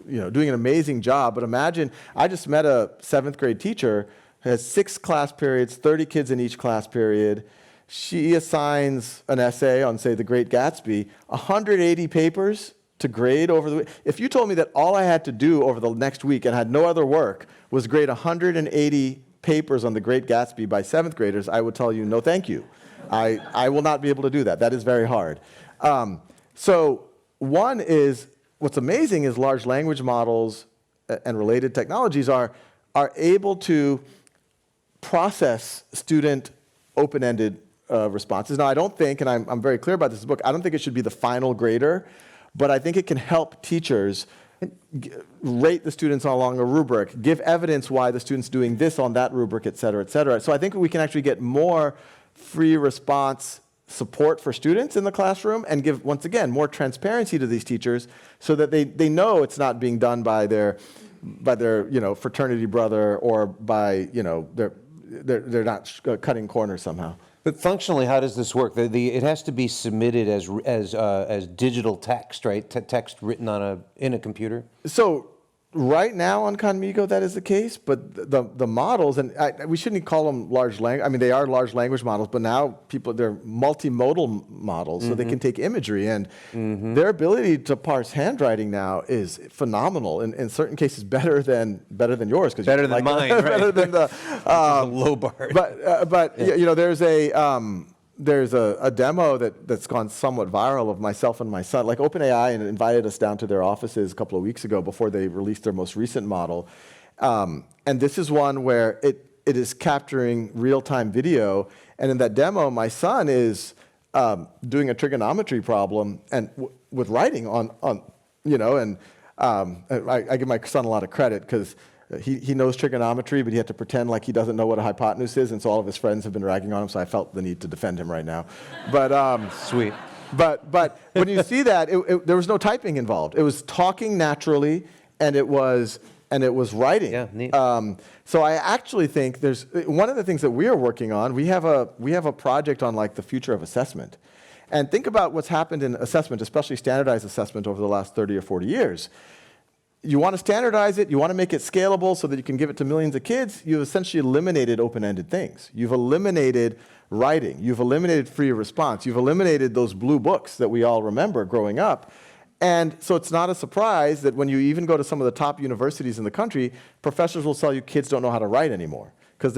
doing an amazing job. But imagine, I just met a 7th grade teacher who has 6 class periods, 30 kids in each class period. She assigns an essay on, say, The Great Gatsby, 180 papers to grade over the week. If you told me that all I had to do over the next week and had no other work was grade 180 papers on The Great Gatsby by 7th graders, I would tell you, no thank you. I will not be able to do that. That is very hard. So one is, what's amazing is large language models and related technologies are able to process student open-ended responses. Now, I don't think, and I'm very clear about this book, I don't think it should be the final grader, but I think it can help teachers rate the students along a rubric, give evidence why the student's doing this on that rubric, et cetera, et cetera. So I think we can actually get more free response support for students in the classroom and give, once again, more transparency to these teachers so that they know it's not being done by their fraternity brother or by, they're not cutting corners somehow. But functionally, how does this work? It has to be submitted as digital text, right? Text written in a computer. So right now on Khanmigo, that is the case, but the models, and we shouldn't call them large language. I mean, they are large language models, but now they're multimodal models, so they can take imagery, and their ability to parse handwriting now is phenomenal. In certain cases, better than yours, because better than mine, right? Better than the low bar. But there's a demo that's gone somewhat viral of myself and my son. Like OpenAI invited us down to their offices a couple of weeks ago before they released their most recent model. And this is one where it is capturing real-time video. And in that demo, my son is doing a trigonometry problem and with writing on and I give my son a lot of credit because he knows trigonometry, but he had to pretend like he doesn't know what a hypotenuse is, and so all of his friends have been ragging on him, so I felt the need to defend him right now. But Sweet. But when you see that, there was no typing involved. It was talking naturally, and it was writing. Yeah, neat. So I actually think there's one of the things that we are working on. We have a project on like the future of assessment, and think about what's happened in assessment, especially standardized assessment, over the last 30 or 40 years. You want to standardize it, you want to make it scalable so that you can give it to millions of kids, you've essentially eliminated open-ended things. You've eliminated writing, you've eliminated free response, you've eliminated those blue books that we all remember growing up. And so it's not a surprise that when you even go to some of the top universities in the country, professors will tell you kids don't know how to write anymore because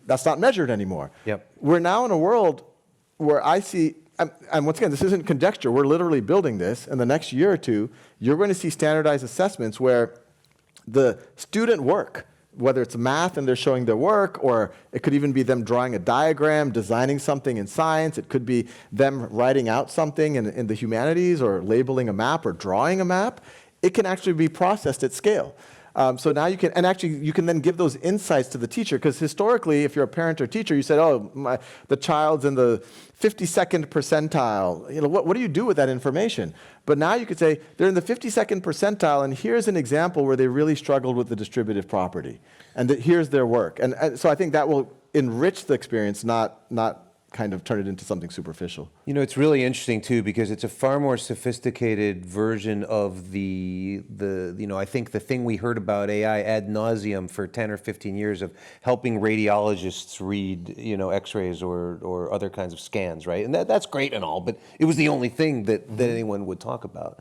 that's not measured anymore. Yep. We're now in a world where I see, and once again, this isn't conjecture, we're literally building this. In the next year or two, you're going to see standardized assessments where the student work, whether it's math and they're showing their work, or it could even be them drawing a diagram, designing something in science, it could be them writing out something in the humanities, or labeling a map, or drawing a map, it can actually be processed at scale. So now you can then give those insights to the teacher, because historically, if you're a parent or teacher, you said, oh, the child's in the 52nd percentile. What do you do with that information? But now you could say, they're in the 52nd percentile, and here's an example where they really struggled with the distributive property. And here's their work. And so I think that will enrich the experience, not kind of turn it into something superficial. It's really interesting too, because it's a far more sophisticated version of the I think the thing we heard about AI ad nauseum for 10 or 15 years of helping radiologists read, x-rays or other kinds of scans, right? And that's great and all, but it was the only thing that anyone would talk about.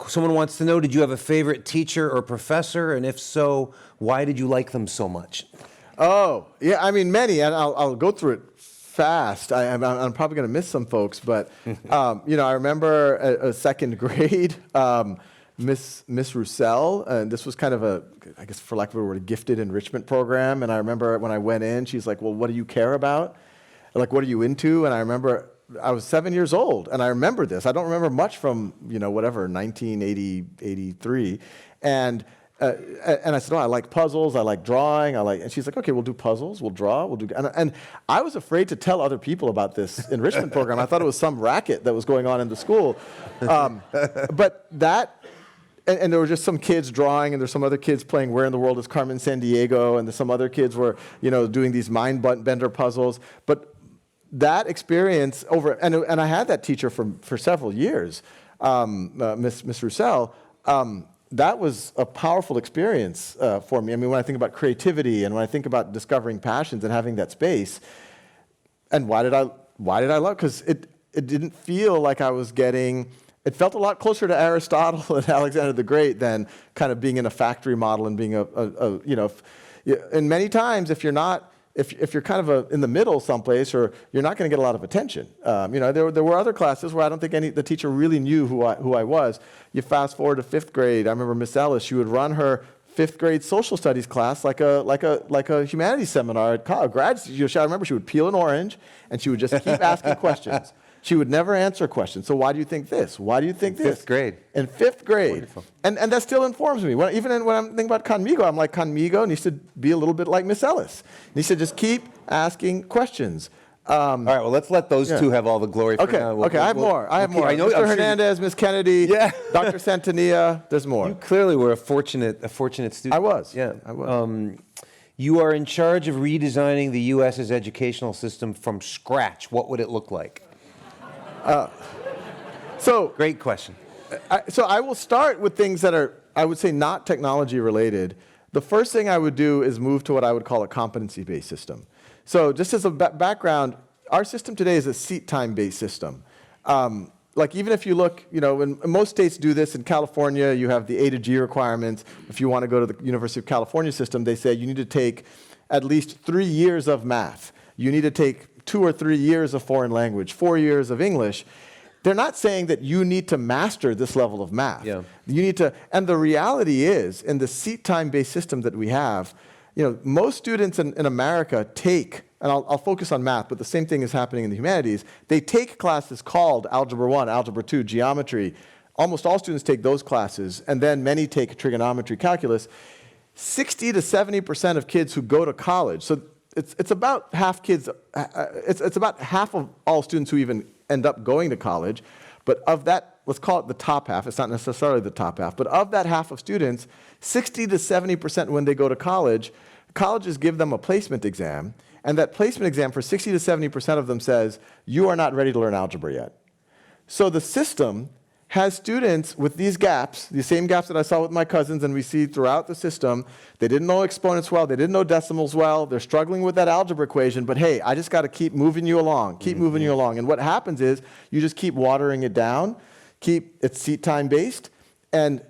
Someone wants to know, did you have a favorite teacher or professor? And if so, why did you like them so much? Oh, yeah, I mean, many, and I'll go through it fast. I'm probably going to miss some folks, but I remember a second grade, Miss Roussel, and this was kind of I guess for lack of a word, a gifted enrichment program. And I remember when I went in, she's like, "Well, what do you care about? Like, what are you into?" And I remember I was 7 years old, and I remember this. I don't remember much from 1980, 83, and I said, "Oh, I like puzzles. I like drawing. And she's like, "Okay, we'll do puzzles. We'll draw. We'll do." And I was afraid to tell other people about this enrichment program. I thought it was some racket that was going on in the school, but that. And there were just some kids drawing, and there's some other kids playing Where in the World is Carmen Sandiego, and some other kids were, doing these mind bender puzzles. But that experience and I had that teacher for several years, Miss Roussel. That was a powerful experience for me. I mean, when I think about creativity and when I think about discovering passions and having that space, and why did I love? Because it didn't feel like I was getting. It felt a lot closer to Aristotle and Alexander the Great than kind of being in a factory model and being and many times if you're not. If you're kind of in the middle someplace, or you're not going to get a lot of attention. There were other classes where I don't think the teacher really knew who I was. You fast forward to 5th grade. I remember Miss Ellis. She would run her 5th grade social studies class like a humanities seminar at college. I remember she would peel an orange and she would just keep asking questions. She would never answer questions. So why do you think this? Why do you think this? 5th grade. In 5th grade. Wonderful. And that still informs me. When I'm thinking about Conmigo, I'm like, Conmigo needs to be a little bit like Miss Ellis. Needs to just keep asking questions. All right, well, let's let those two have all the glory for now. I have more. I have more. I know, Mr. Hernandez, Miss Kennedy, Dr. Santanilla, there's more. You clearly were a fortunate student. I was. Yeah. I was. You are in charge of redesigning the U.S.'s educational system from scratch. What would it look like? Great question. So I will start with things that are, I would say, not technology related. The first thing I would do is move to what I would call a competency-based system. So just as a background, our system today is a seat time-based system. Like even if you look, when most states do this, in California, you have the A to G requirements. If you want to go to the University of California system, they say you need to take at least 3 years of math. You need to take 2 or 3 years of foreign language, 4 years of English. They're not saying that you need to master this level of math. Yeah. You need to, and the reality is, in the seat time-based system that we have, most students in America take, and I'll focus on math, but the same thing is happening in the humanities. They take classes called Algebra 1, Algebra 2, Geometry. Almost all students take those classes, and then many take trigonometry, calculus. 60 to 70% of kids who go to college, so it's about half kids, it's about half of all students who even end up going to college, but of that, let's call it the top half, it's not necessarily the top half, but of that half of students, 60 to 70% when they go to college, colleges give them a placement exam, and that placement exam for 60 to 70% of them says, you are not ready to learn algebra yet. So the system has students with these gaps, the same gaps that I saw with my cousins and we see throughout the system. They didn't know exponents well, they didn't know decimals well, they're struggling with that algebra equation, but hey, I just got to keep moving you along, moving you along. And what happens is you just keep watering it down, it's seat time based, and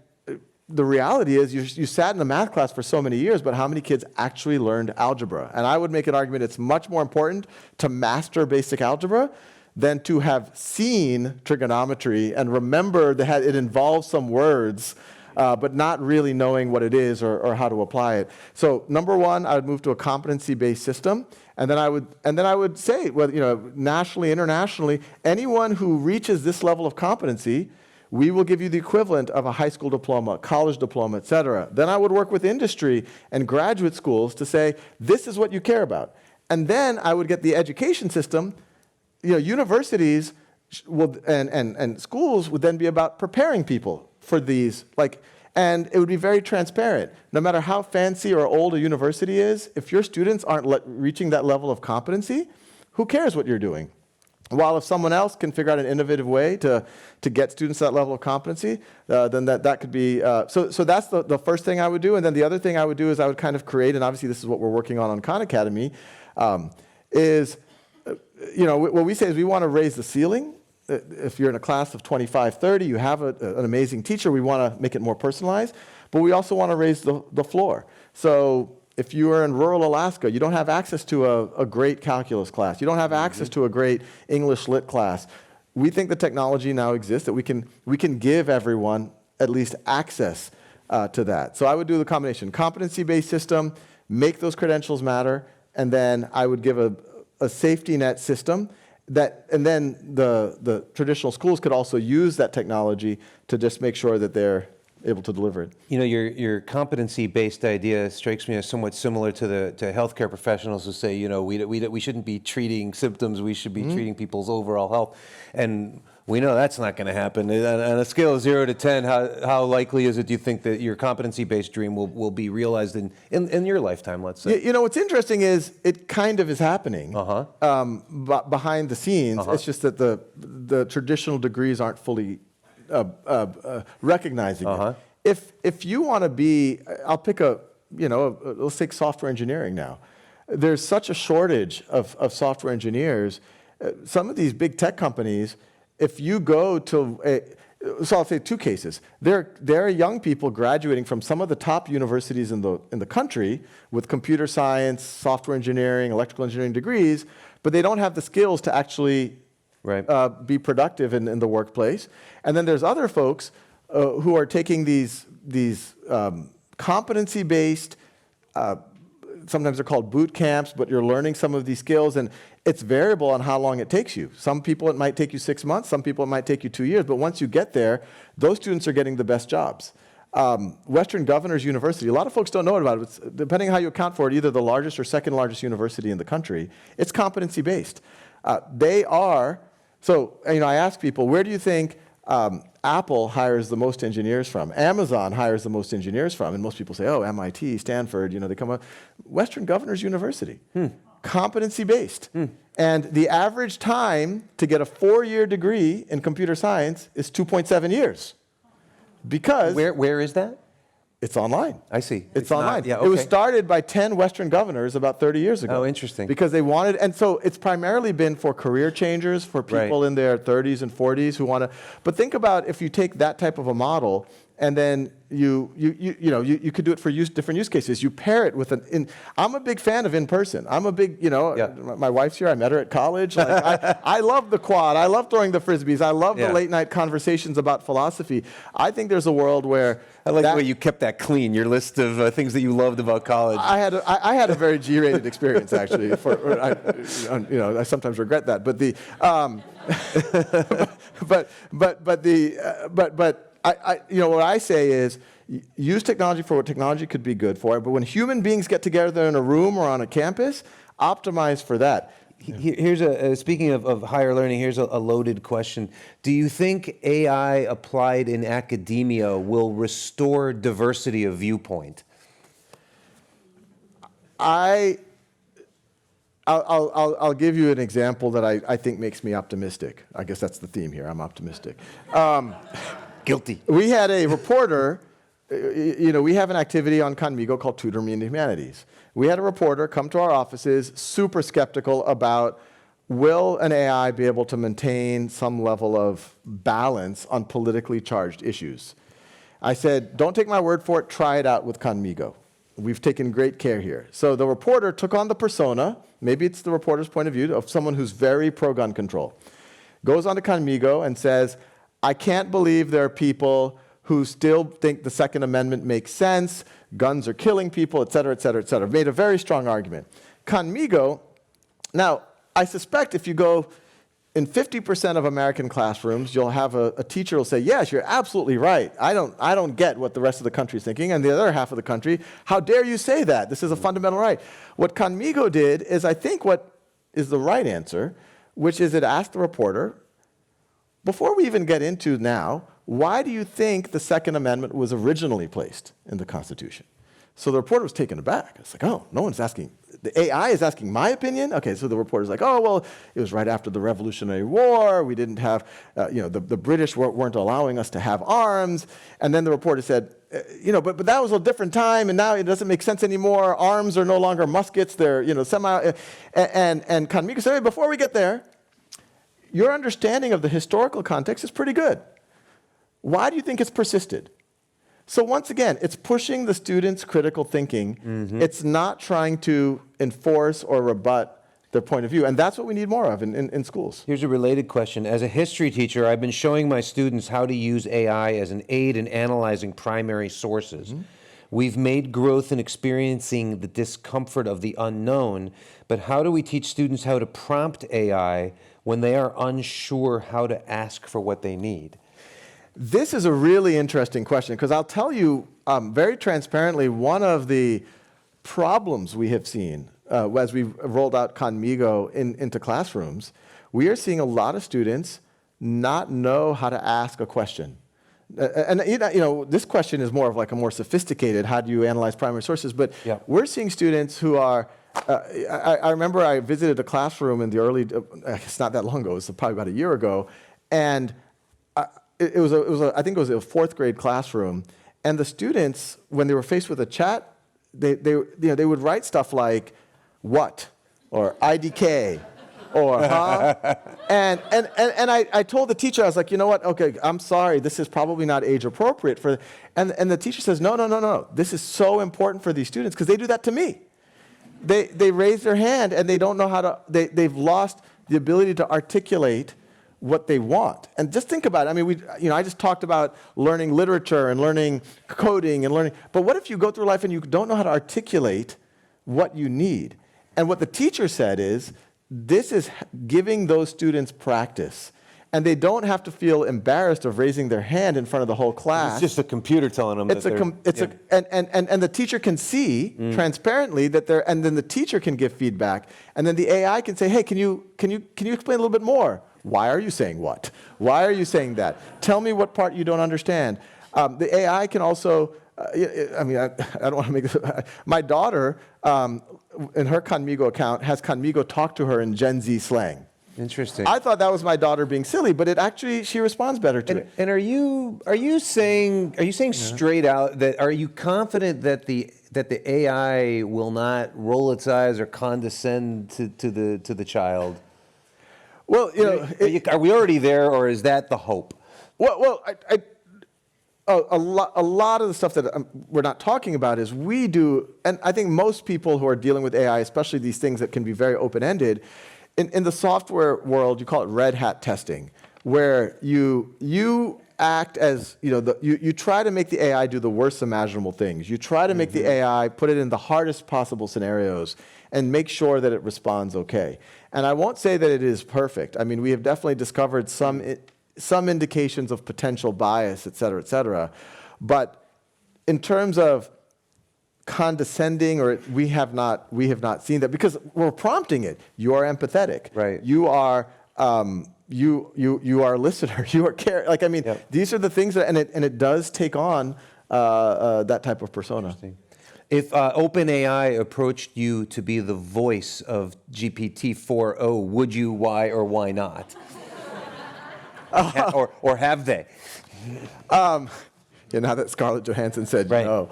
the reality is you sat in a math class for so many years, but how many kids actually learned algebra? And I would make an argument it's much more important to master basic algebra than to have seen trigonometry and remember that it involves some words, but not really knowing what it is or how to apply it. So number one, I would move to a competency-based system, and then I would say, nationally, internationally, anyone who reaches this level of competency, we will give you the equivalent of a high school diploma, college diploma, et cetera. Then I would work with industry and graduate schools to say, this is what you care about. And then I would get the education system. Universities and schools would then be about preparing people for these, and it would be very transparent. No matter how fancy or old a university is, if your students aren't reaching that level of competency, who cares what you're doing? While if someone else can figure out an innovative way to get students to that level of competency, then that could be, so that's the first thing I would do. And then the other thing I would do is I would kind of create, and obviously this is what we're working on Khan Academy, what we say is we want to raise the ceiling. If you're in a class of 25, 30, you have an amazing teacher, we want to make it more personalized, but we also want to raise the floor. So If you are in rural Alaska, you don't have access to a great calculus class. You don't have access to a great English lit class. We think the technology now exists that we can give everyone at least access to that. So I would do the combination, competency-based system, make those credentials matter, and then I would give a safety net system and then the traditional schools could also use that technology to just make sure that they're able to deliver it. You know, your competency-based idea strikes me as somewhat similar to healthcare professionals who say, you know, we shouldn't be treating symptoms, we should be treating people's overall health. And we know that's not going to happen. On a scale of 0 to 10, how likely is it, do you think, that your competency-based dream will be realized in your lifetime, let's say? You know, what's interesting is it kind of is happening behind the scenes. It's just that the traditional degrees aren't fully recognizing it. If you want to be, I'll pick let's take software engineering now. There's such a shortage of software engineers. Some of these big tech companies, if you go to so I'll say two cases. There are young people graduating from some of the top universities in the country with computer science, software engineering, electrical engineering degrees, but they don't have the skills to actually be productive in the workplace. And then there's other folks who are taking these competency-based, sometimes they're called boot camps, but you're learning some of these skills, and it's variable on how long it takes you. Some people it might take you 6 months, some people it might take you 2 years, but once you get there, those students are getting the best jobs. Western Governors University, a lot of folks don't know about it. It's, depending on how you account for it, either the largest or second largest university in the country. It's competency-based. They are, so I ask people, where do you think Apple hires the most engineers from? Amazon hires the most engineers from, and most people say, oh, MIT, Stanford, they come up. Western Governors University, competency-based. And the average time to get a 4-year degree in computer science is 2.7 years. Because where is that? it's online. I see. It's online. Not, yeah, okay. It was started by 10 Western governors about 30 years ago. Oh, interesting. Because they wanted, and so it's primarily been for career changers, for people in their 30s and 40s who want to, but think about if you take that type of a model and then you could do it for different use cases. You pair it with I'm a big fan of in-person. I'm a big, my wife's here. I met her at college. Like, I love the quad. I love throwing the frisbees. I love the late night conversations about philosophy. I think there's a world where I like the way you kept that clean. Your list of things that you loved about college. I had a very G-rated experience actually. I sometimes regret that, but the what I say is use technology for what technology could be good for, but when human beings get together in a room or on a campus, optimize for that. Here's speaking of higher learning, here's a loaded question. Do you think AI applied in academia will restore diversity of viewpoint? I'll give you an example that I think makes me optimistic. I guess that's the theme here. I'm optimistic. Guilty. We had a reporter, we have an activity on Conmigo called Tutor Me in the Humanities. We had a reporter come to our offices, super skeptical about will an AI be able to maintain some level of balance on politically charged issues. I said, don't take my word for it, try it out with Conmigo. We've taken great care here. So the reporter took on the persona, maybe it's the reporter's point of view, of someone who's very pro-gun control. Goes on to Conmigo and says, I can't believe there are people who still think the Second Amendment makes sense, guns are killing people, et cetera, et cetera, et cetera. Made a very strong argument. Conmigo, now, I suspect if you go in 50% of American classrooms, you'll have a teacher will say, yes, you're absolutely right. I don't get what the rest of the country is thinking, and the other half of the country, how dare you say that? This is a fundamental right. What Conmigo did is, I think, what is the right answer, which is it asked the reporter, before we even get into now, why do you think the Second Amendment was originally placed in the Constitution? So the reporter was taken aback. It's like, oh, no one's asking. The AI is asking my opinion? Okay, so the reporter's like, oh, well, it was right after the Revolutionary War. We didn't have, the British weren't allowing us to have arms. And then the reporter said, but that was a different time, and now it doesn't make sense anymore. Arms are no longer muskets. They're, semi. And Conmigo said, hey, before we get there, your understanding of the historical context is pretty good. Why do you think it's persisted? So once again, it's pushing the students' critical thinking. It's not trying to enforce or rebut their point of view. And that's what we need more of in schools. Here's a related question. As a history teacher, I've been showing my students how to use AI as an aid in analyzing primary sources. We've made growth in experiencing the discomfort of the unknown, but how do we teach students how to prompt AI when they are unsure how to ask for what they need? This is a really interesting question because I'll tell you very transparently, one of the problems we have seen as we've rolled out Conmigo into classrooms, we are seeing a lot of students not know how to ask a question. And this question is more of like a more sophisticated, how do you analyze primary sources? But Yeah. we're seeing students who are, I remember I visited a classroom in the early, it's not that long ago, it was probably about a year ago, and I think it was a fourth grade classroom, and the students, when they were faced with a chat, they would write stuff like, what, or IDK, or huh? And I told the teacher, I was like, you know what, okay, I'm sorry, this is probably not age appropriate for, and the teacher says, no, this is so important for these students, because they do that to me. They raise their hand and they don't know how to, they've lost the ability to articulate what they want. And just think about it. I mean, I just talked about learning literature and learning coding and learning, but what if you go through life and you don't know how to articulate what you need? And what the teacher said is, this is giving those students practice. And they don't have to feel embarrassed of raising their hand in front of the whole class. It's just a computer telling them And the teacher can see transparently that they're, and then the teacher can give feedback. And then the AI can say, hey, can you explain a little bit more? Why are you saying what? Why are you saying that? Tell me what part you don't understand. The AI can also, I don't want to make this, my daughter, in her Conmigo account, has Conmigo talk to her in Gen Z slang. Interesting. I thought that was my daughter being silly, but she responds better to it. And are you saying straight out that, are you confident that the AI will not roll its eyes or condescend to the child? Well, are we already there, or is that the hope? Well, a lot of the stuff that we're not talking about is we do, and I think most people who are dealing with AI, especially these things that can be very open-ended, in the software world, you call it red hat testing, where you act as, you try to make the AI do the worst imaginable things. You try to make the AI put it in the hardest possible scenarios and make sure that it responds okay. And I won't say that it is perfect. I mean, we have definitely discovered some indications of potential bias, et cetera, but in terms of condescending, or we have not seen that, because we're prompting it. You are empathetic. Right. You are you are a listener. You are care. Like, I mean, these are the things that, and it does take on that type of persona. If OpenAI approached you to be the voice of GPT-4o, would you? Why or why not? Or have they? Now that Scarlett Johansson said right. no,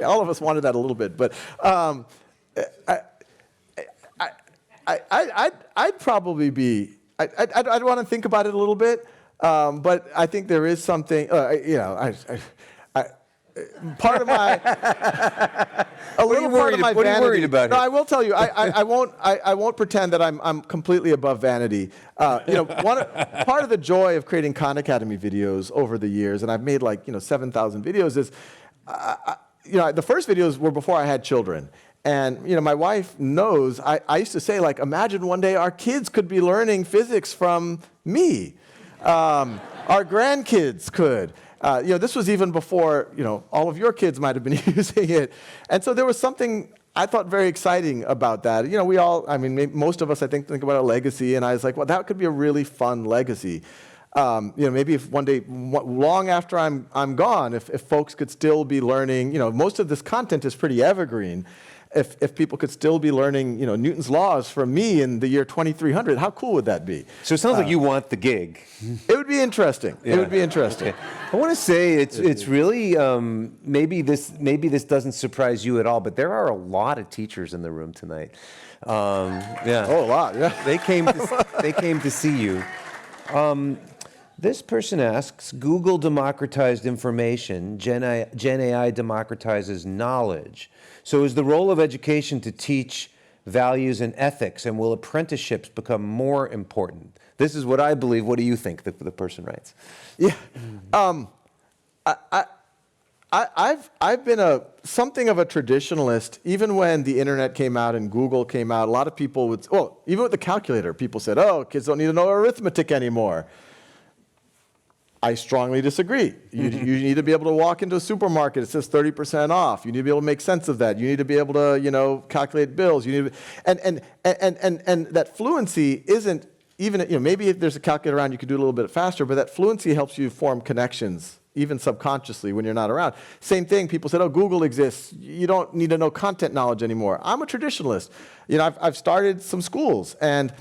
all of us wanted that a little bit, but I'd probably be. I'd want to think about it a little bit, but I think there is something. Part of my a little part of my vanity. What are you worried about? No, I will tell you. I won't pretend that I'm completely above vanity. Part of the joy of creating Khan Academy videos over the years, and I've made 7,000 videos, is the first videos were before I had children. And my wife knows, I used to say, imagine one day our kids could be learning physics from me. Our grandkids could. This was even before, all of your kids might have been using it. And so there was something I thought very exciting about that. Most of us, I think about a legacy, and I was like, well, that could be a really fun legacy. Maybe if one day, long after I'm gone, if folks could still be learning, most of this content is pretty evergreen. If people could still be learning, Newton's laws from me in the year 2300, how cool would that be? So it sounds like you want the gig. It would be interesting. Yeah. It would be interesting. Okay. I want to say it's really maybe this doesn't surprise you at all, but there are a lot of teachers in the room tonight. Yeah. Oh, a lot. Yeah. They came to see you. This person asks, Google democratized information, Gen AI democratizes knowledge. So is the role of education to teach values and ethics, and will apprenticeships become more important? This is what I believe. What do you think, the person writes? Yeah. I've been something of a traditionalist. Even when the internet came out and Google came out, a lot of people would, well, even with the calculator, people said, oh, kids don't need to know arithmetic anymore. I strongly disagree. You need to be able to walk into a supermarket. It says 30% off. You need to be able to make sense of that. You need to be able to, calculate bills. You need to, and that fluency isn't even, maybe if there's a calculator around, you can do it a little bit faster, but that fluency helps you form connections, even subconsciously when you're not around. Same thing, people said, oh, Google exists. You don't need to know content knowledge anymore. I'm a traditionalist. I've started some schools, and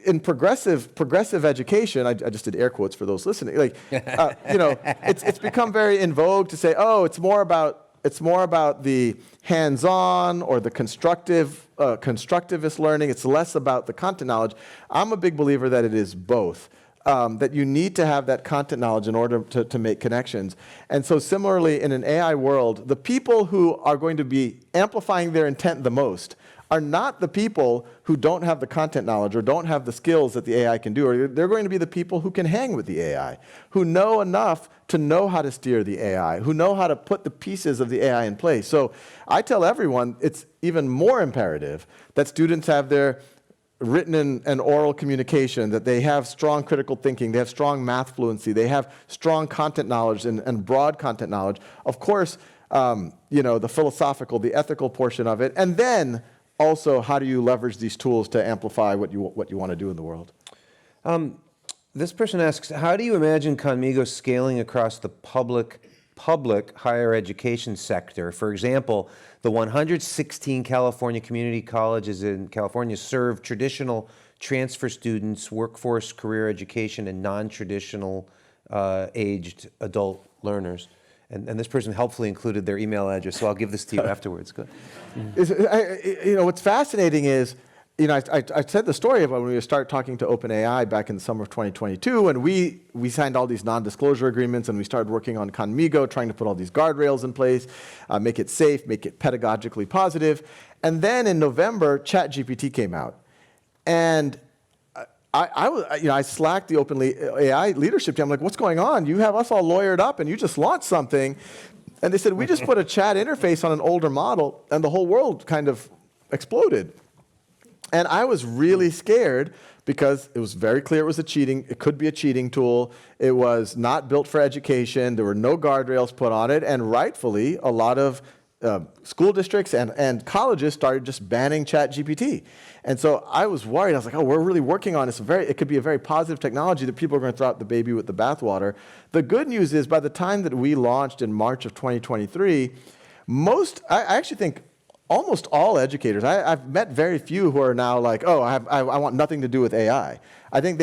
in progressive education, I just did air quotes for those listening. It's become very in vogue to say, oh, it's more about the hands-on or the constructivist learning. It's less about the content knowledge. I'm a big believer that it is both. That you need to have that content knowledge in order to make connections. And so similarly, in an AI world, the people who are going to be amplifying their intent the most are not the people who don't have the content knowledge or don't have the skills that the AI can do, or they're going to be the people who can hang with the AI, who know enough to know how to steer the AI, who know how to put the pieces of the AI in place. So I tell everyone it's even more imperative that students have their written and oral communication, that they have strong critical thinking, they have strong math fluency, they have strong content knowledge and broad content knowledge. Of course, the philosophical, the ethical portion of it, and then also, how do you leverage these tools to amplify what you want to do in the world? This person asks, how do you imagine Conmigo scaling across the public higher education sector? For example, the 116 California community colleges in California serve traditional transfer students, workforce, career education, and non-traditional aged adult learners. And this person helpfully included their email address, so I'll give this to you afterwards. Go ahead. What's fascinating is, I said the story of when we started talking to OpenAI back in the summer of 2022, and we signed all these non-disclosure agreements, and we started working on Conmigo, trying to put all these guardrails in place, make it safe, make it pedagogically positive. And then in November, ChatGPT came out. And I slacked the OpenAI leadership team. I'm like, what's going on? You have us all lawyered up, and you just launched something. And they said, we just put a chat interface on an older model, and the whole world kind of exploded. And I was really scared because it was very clear it could be a cheating tool. It was not built for education. There were no guardrails put on it. And rightfully, a lot of school districts and colleges started just banning ChatGPT. And so I was worried. I was like, oh, we're really working on this. It could be a very positive technology that people are going to throw out the baby with the bathwater. The good news is by the time that we launched in March of 2023, I actually think almost all educators, I've met very few who are now like, oh, I want nothing to do with AI. I think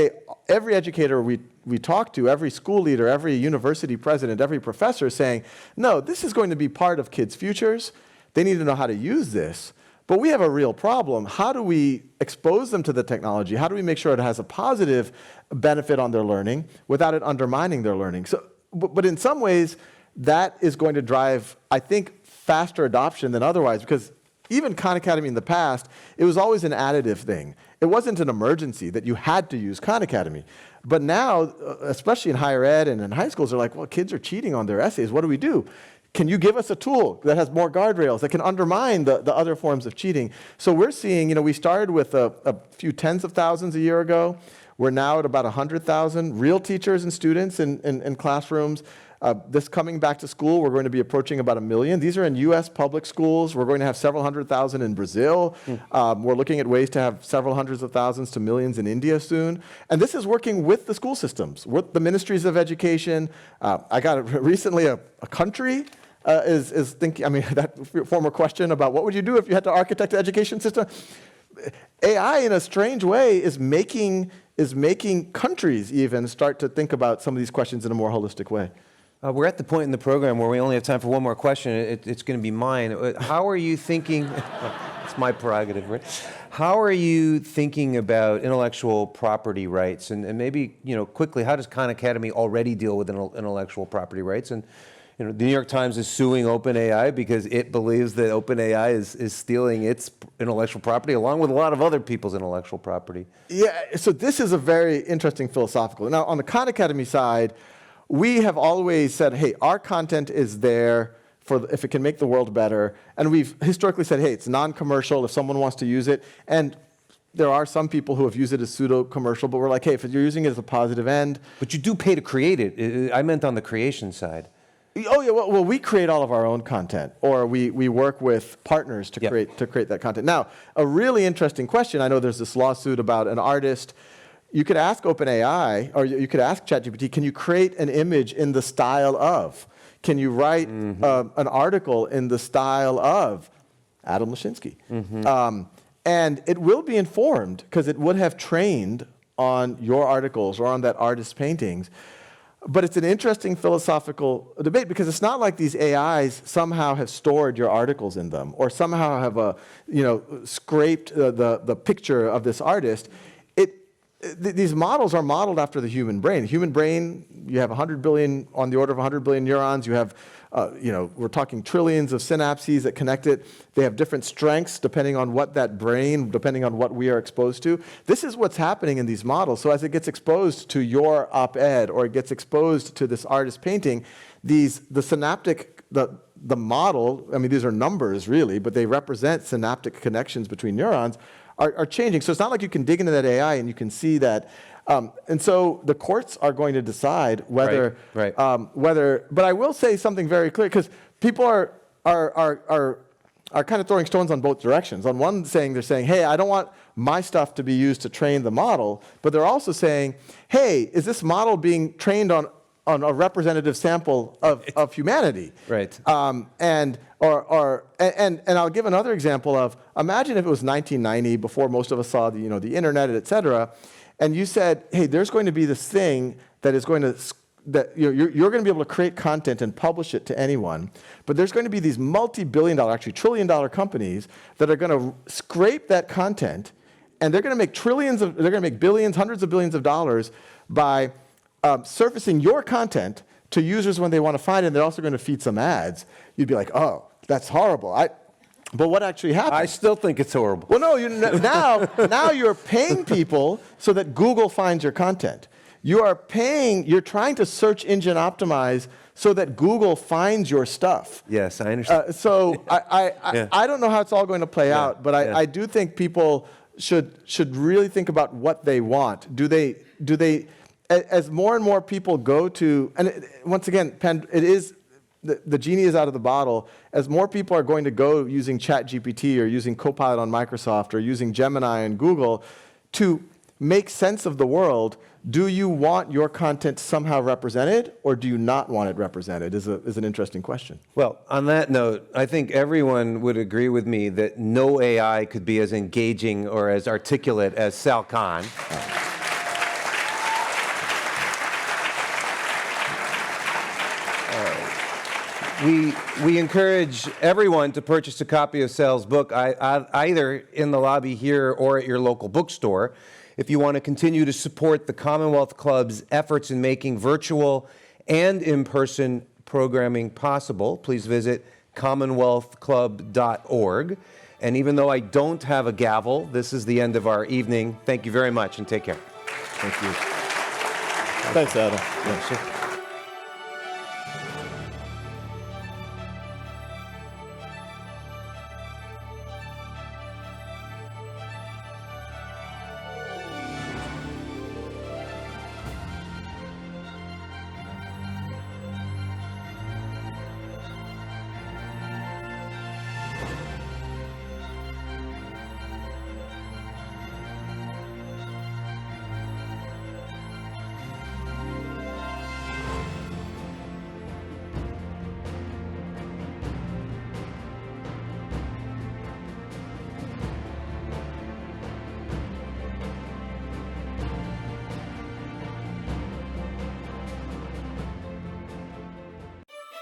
every educator we talk to, every school leader, every university president, every professor is saying, no, this is going to be part of kids' futures. They need to know how to use this. But we have a real problem. How do we expose them to the technology? How do we make sure it has a positive benefit on their learning without it undermining their learning? So, but in some ways, that is going to drive, I think, faster adoption than otherwise, because even Khan Academy in the past, it was always an additive thing. It wasn't an emergency that you had to use Khan Academy. But now, especially in higher ed and in high schools, they're like, well, kids are cheating on their essays. What do we do? Can you give us a tool that has more guardrails, that can undermine the other forms of cheating? So we're seeing, we started with a few tens of thousands a year ago. We're now at about 100,000 real teachers and students in classrooms. This coming back to school, we're going to be approaching about 1 million. These are in U.S. public schools. We're going to have several 100,000 in Brazil. We're looking at ways to have several hundreds of thousands to millions in India soon. And this is working with the school systems, with the ministries of education. I got recently a country is thinking, that former question about what would you do if you had to architect the education system? AI, in a strange way, is making countries even start to think about some of these questions in a more holistic way. We're at the point in the program where we only have time for one more question. It's going to be mine. How are you thinking? It's my prerogative, right? How are you thinking about intellectual property rights? And maybe, quickly, how does Khan Academy already deal with intellectual property rights? And the New York Times is suing OpenAI because it believes that OpenAI is stealing its intellectual property along with a lot of other people's intellectual property. Yeah, so this is a very interesting philosophical. Now, on the Khan Academy side, we have always said, hey, our content is there for if it can make the world better. And we've historically said, hey, it's non-commercial if someone wants to use it. And there are some people who have used it as pseudo-commercial, but we're like, hey, if you're using it as a positive end. But you do pay to create it. I meant on the creation side. Oh yeah, well we create all of our own content, or we work with partners to create that content. Now, a really interesting question. I know there's this lawsuit about an artist. You could ask OpenAI, or you could ask ChatGPT, can you create an image in the style of? Can you write an article in the style of Adam Lashinsky? And it will be informed because it would have trained on your articles or on that artist's paintings. But it's an interesting philosophical debate because it's not like these AIs somehow have stored your articles in them or somehow have scraped the picture of this artist. These models are modeled after the human brain. The human brain, you have 100 billion, on the order of 100 billion neurons. You have, we're talking trillions of synapses that connect it. They have different strengths depending on what that brain, depending on what we are exposed to. This is what's happening in these models. So as it gets exposed to your op-ed or it gets exposed to this artist painting, the model, I mean, these are numbers really, but they represent synaptic connections between neurons, are changing. So it's not like you can dig into that AI and you can see that. And so the courts are going to decide whether, but I will say something very clear, because people are kind of throwing stones on both directions. On one they're saying, hey, I don't want my stuff to be used to train the model, but they're also saying, hey, is this model being trained on a representative sample of humanity? Right. And I'll give another example of, imagine if it was 1990, before most of us saw the internet, et cetera, and you said, hey, there's going to be this thing that is going to, you're going to be able to create content and publish it to anyone, but there's going to be these multi-billion-dollar, actually trillion-dollar companies that are going to scrape that content, and they're going to make billions, hundreds of billions of dollars by surfacing your content to users when they want to find it, and they're also going to feed some ads. You'd be like, oh, that's horrible. But what actually happened? I still think it's horrible. Well, no, now you're paying people so that Google finds your content. You're trying to search engine optimize so that Google finds your stuff. Yes, I understand. I don't know how it's all going to play out, but I do think people should really think about what they want. Do they as more and more people go to, and once again, it is, the genie is out of the bottle. As more people are going to go using ChatGPT or using Copilot on Microsoft or using Gemini and Google to make sense of the world, do you want your content somehow represented or do you not want it represented is an interesting question. Well, on that note, I think everyone would agree with me that no AI could be as engaging or as articulate as Sal Khan. We encourage everyone to purchase a copy of Sal's book, either in the lobby here or at your local bookstore. If you want to continue to support the Commonwealth Club's efforts in making virtual and in-person programming possible, please visit commonwealthclub.org. And even though I don't have a gavel, this is the end of our evening. Thank you very much and take care. Thank you. Thanks, Adam. Yeah, sure.